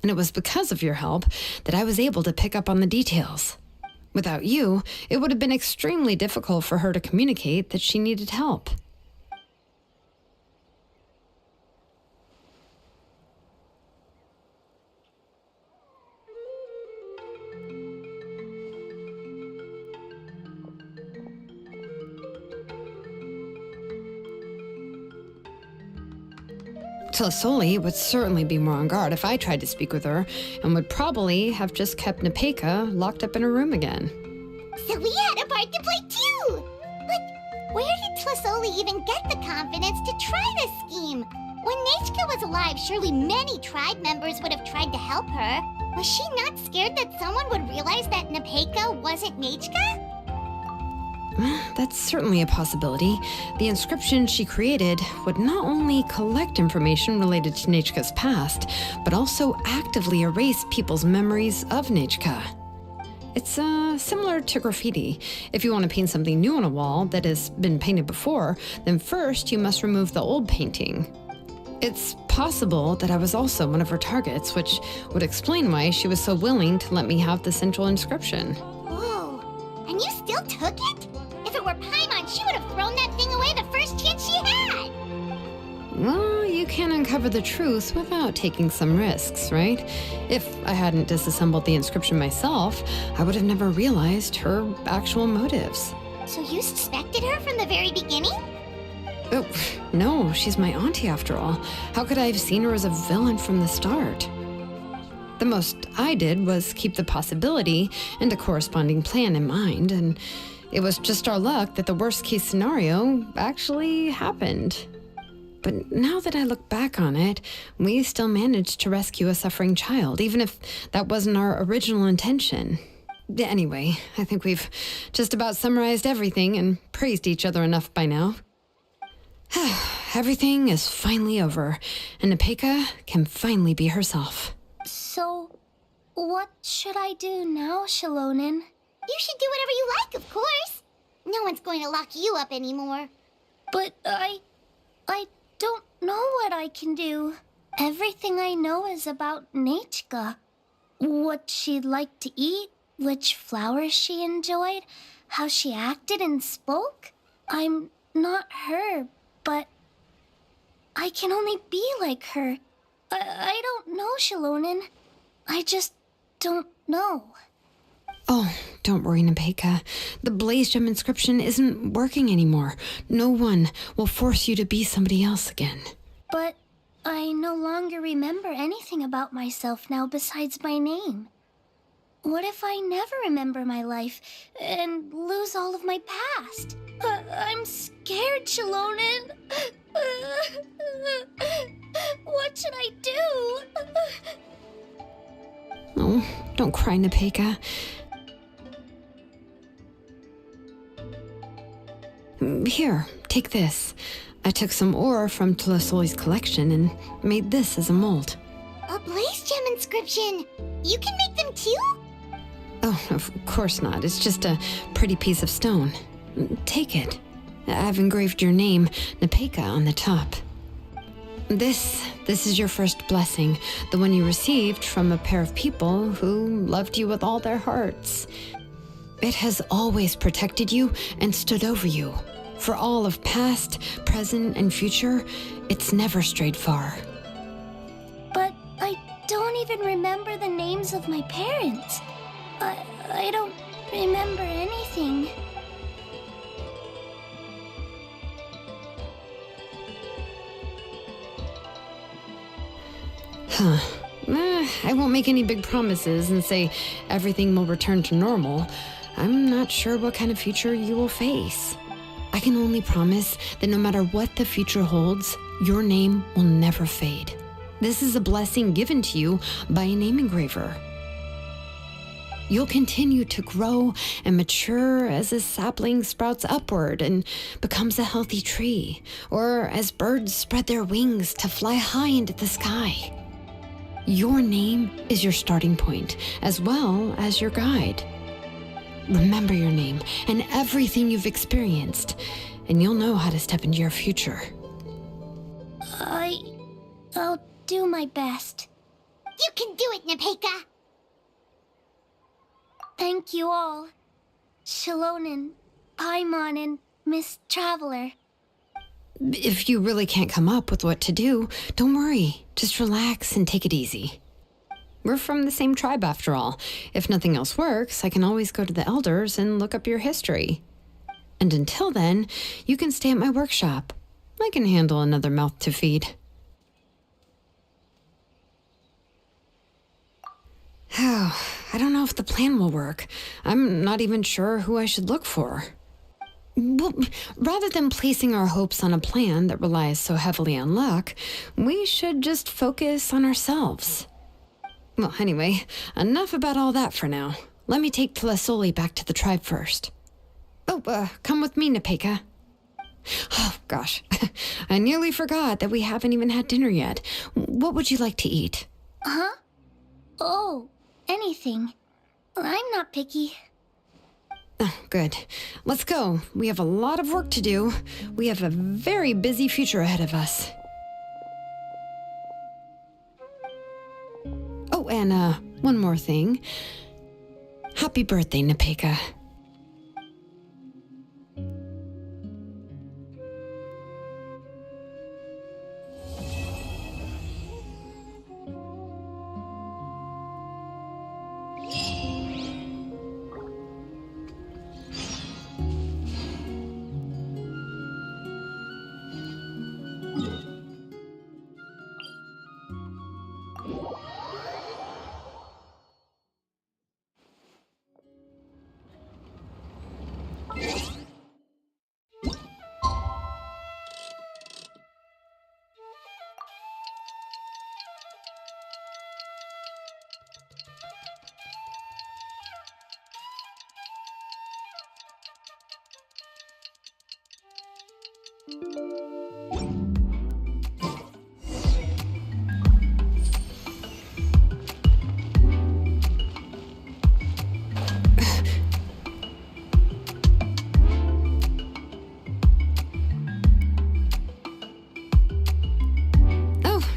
And it was because of your help that I was able to pick up on the details. Without you, it would have been extremely difficult for her to communicate that she needed help. Tlasoli would certainly be more on guard if I tried to speak with her, and would probably have just kept Nepeka locked up in her room again. So we had a part to play too! But where did Tlasoli even get the confidence to try this scheme? When Nechka was alive, surely many tribe members would have tried to help her. Was she not scared that someone would realize that Nepeka wasn't Nechka? That's certainly a possibility. The inscription she created would not only collect information related to Nechka's past, but also actively erase people's memories of Nechka. It's similar to graffiti. If you want to paint something new on a wall that has been painted before, then first you must remove the old painting. It's possible that I was also one of her targets, which would explain why she was so willing to let me have the central inscription. Whoa. And you still took it? If it were Paimon, she would have thrown that thing away the first chance she had! Well, you can't uncover the truth without taking some risks, right? If I hadn't disassembled the inscription myself, I would have never realized her actual motives. So you suspected her from the very beginning? Oh, no, she's my auntie after all. How could I have seen her as a villain from the start? The most I did was keep the possibility and a corresponding plan in mind, and it was just our luck that the worst case scenario actually happened. But now that I look back on it, we still managed to rescue a suffering child, even if that wasn't our original intention. Anyway, I think we've just about summarized everything and praised each other enough by now. Everything is finally over, and Nepeka can finally be herself. So, what should I do now, Xilonen? You should do whatever you like, of course. No one's going to lock you up anymore. But I don't know what I can do. Everything I know is about Nechka. What she liked to eat, which flowers she enjoyed, how she acted and spoke. I'm not her, but I can only be like her. I don't know, Xilonen. I just don't know. Oh, don't worry, Nepeka. The Blaze Gem inscription isn't working anymore. No one will force you to be somebody else again. But I no longer remember anything about myself now besides my name. What if I never remember my life and lose all of my past? I'm scared, Xilonen. What should I do? Oh, don't cry, Nepeka. Here, take this. I took some ore from Tlasoli's collection and made this as a mold. A Blaze Gem inscription! You can make them too? Oh, of course not. It's just a pretty piece of stone. Take it. I've engraved your name, Nepeka, on the top. This is your first blessing, the one you received from a pair of people who loved you with all their hearts. It has always protected you and stood over you. For all of past, present, and future, it's never strayed far. But I don't even remember the names of my parents. I don't remember anything. I won't make any big promises and say everything will return to normal. I'm not sure what kind of future you will face. I can only promise that no matter what the future holds, your name will never fade. This is a blessing given to you by a name engraver. You'll continue to grow and mature as a sapling sprouts upward and becomes a healthy tree, or as birds spread their wings to fly high into the sky. Your name is your starting point, as well as your guide. Remember your name and everything you've experienced, and you'll know how to step into your future. I'll do my best. You can do it, Nepeka! Thank you all. Xilonen, Paimon, and Miss Traveler. If you really can't come up with what to do, don't worry. Just relax and take it easy. We're from the same tribe after all. If nothing else works, I can always go to the elders and look up your history. And until then, you can stay at my workshop. I can handle another mouth to feed. Oh, I don't know if the plan will work. I'm not even sure who I should look for. Well, rather than placing our hopes on a plan that relies so heavily on luck, we should just focus on ourselves. Well, anyway, enough about all that for now. Let me take Tlasoli back to the tribe first. Oh, come with me, Nepeka. Oh, gosh. I nearly forgot that we haven't even had dinner yet. What would you like to eat? Huh? Oh, anything. I'm not picky. Oh, good. Let's go. We have a lot of work to do. We have a very busy future ahead of us. Oh, and one more thing. Happy birthday, Nepeka.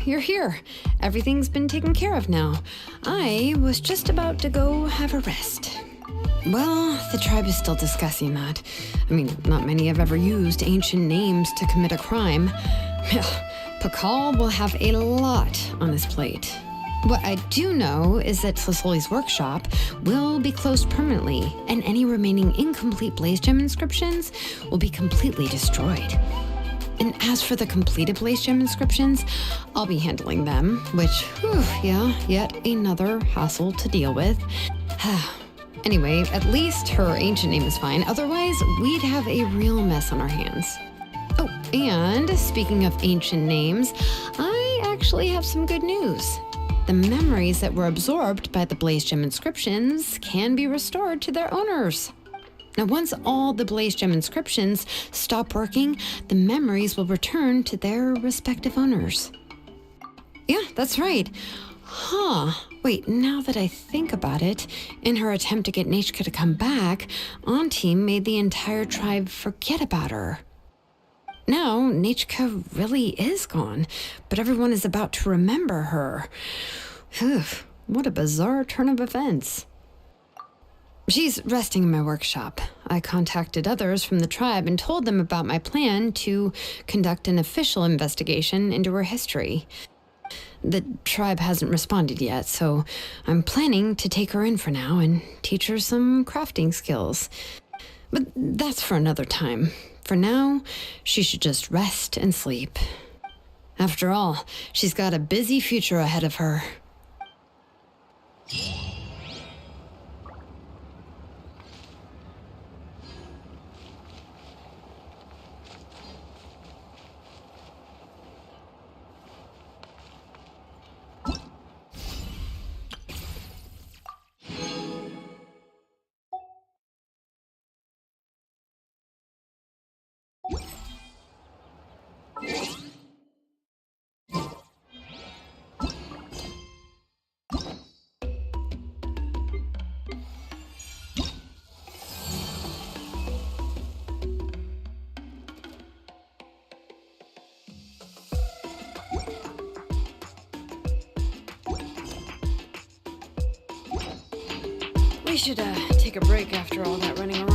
You're here. Everything's been taken care of now. I was just about to go have a rest. Well, the tribe is still discussing that. I mean, not many have ever used ancient names to commit a crime. Pakal will have a lot on his plate. What I do know is that Tlasoli's workshop will be closed permanently, and any remaining incomplete Blaze Gem inscriptions will be completely destroyed. And as for the completed Blaze Gem inscriptions, I'll be handling them, which, yet another hassle to deal with. Anyway, at least her ancient name is fine. Otherwise, we'd have a real mess on our hands. Oh, and speaking of ancient names, I actually have some good news. The memories that were absorbed by the Blaze Gem inscriptions can be restored to their owners. Now, once all the Blaze Gem inscriptions stop working, the memories will return to their respective owners. Yeah, that's right. Wait, now that I think about it, in her attempt to get Nechka to come back, Auntie made the entire tribe forget about her. Now, Nechka really is gone, but everyone is about to remember her. What a bizarre turn of events. She's resting in my workshop. I contacted others from the tribe and told them about my plan to conduct an official investigation into her history. The tribe hasn't responded yet, so I'm planning to take her in for now and teach her some crafting skills. But that's for another time. For now, she should just rest and sleep. After all, she's got a busy future ahead of her. We should take a break after all that running around.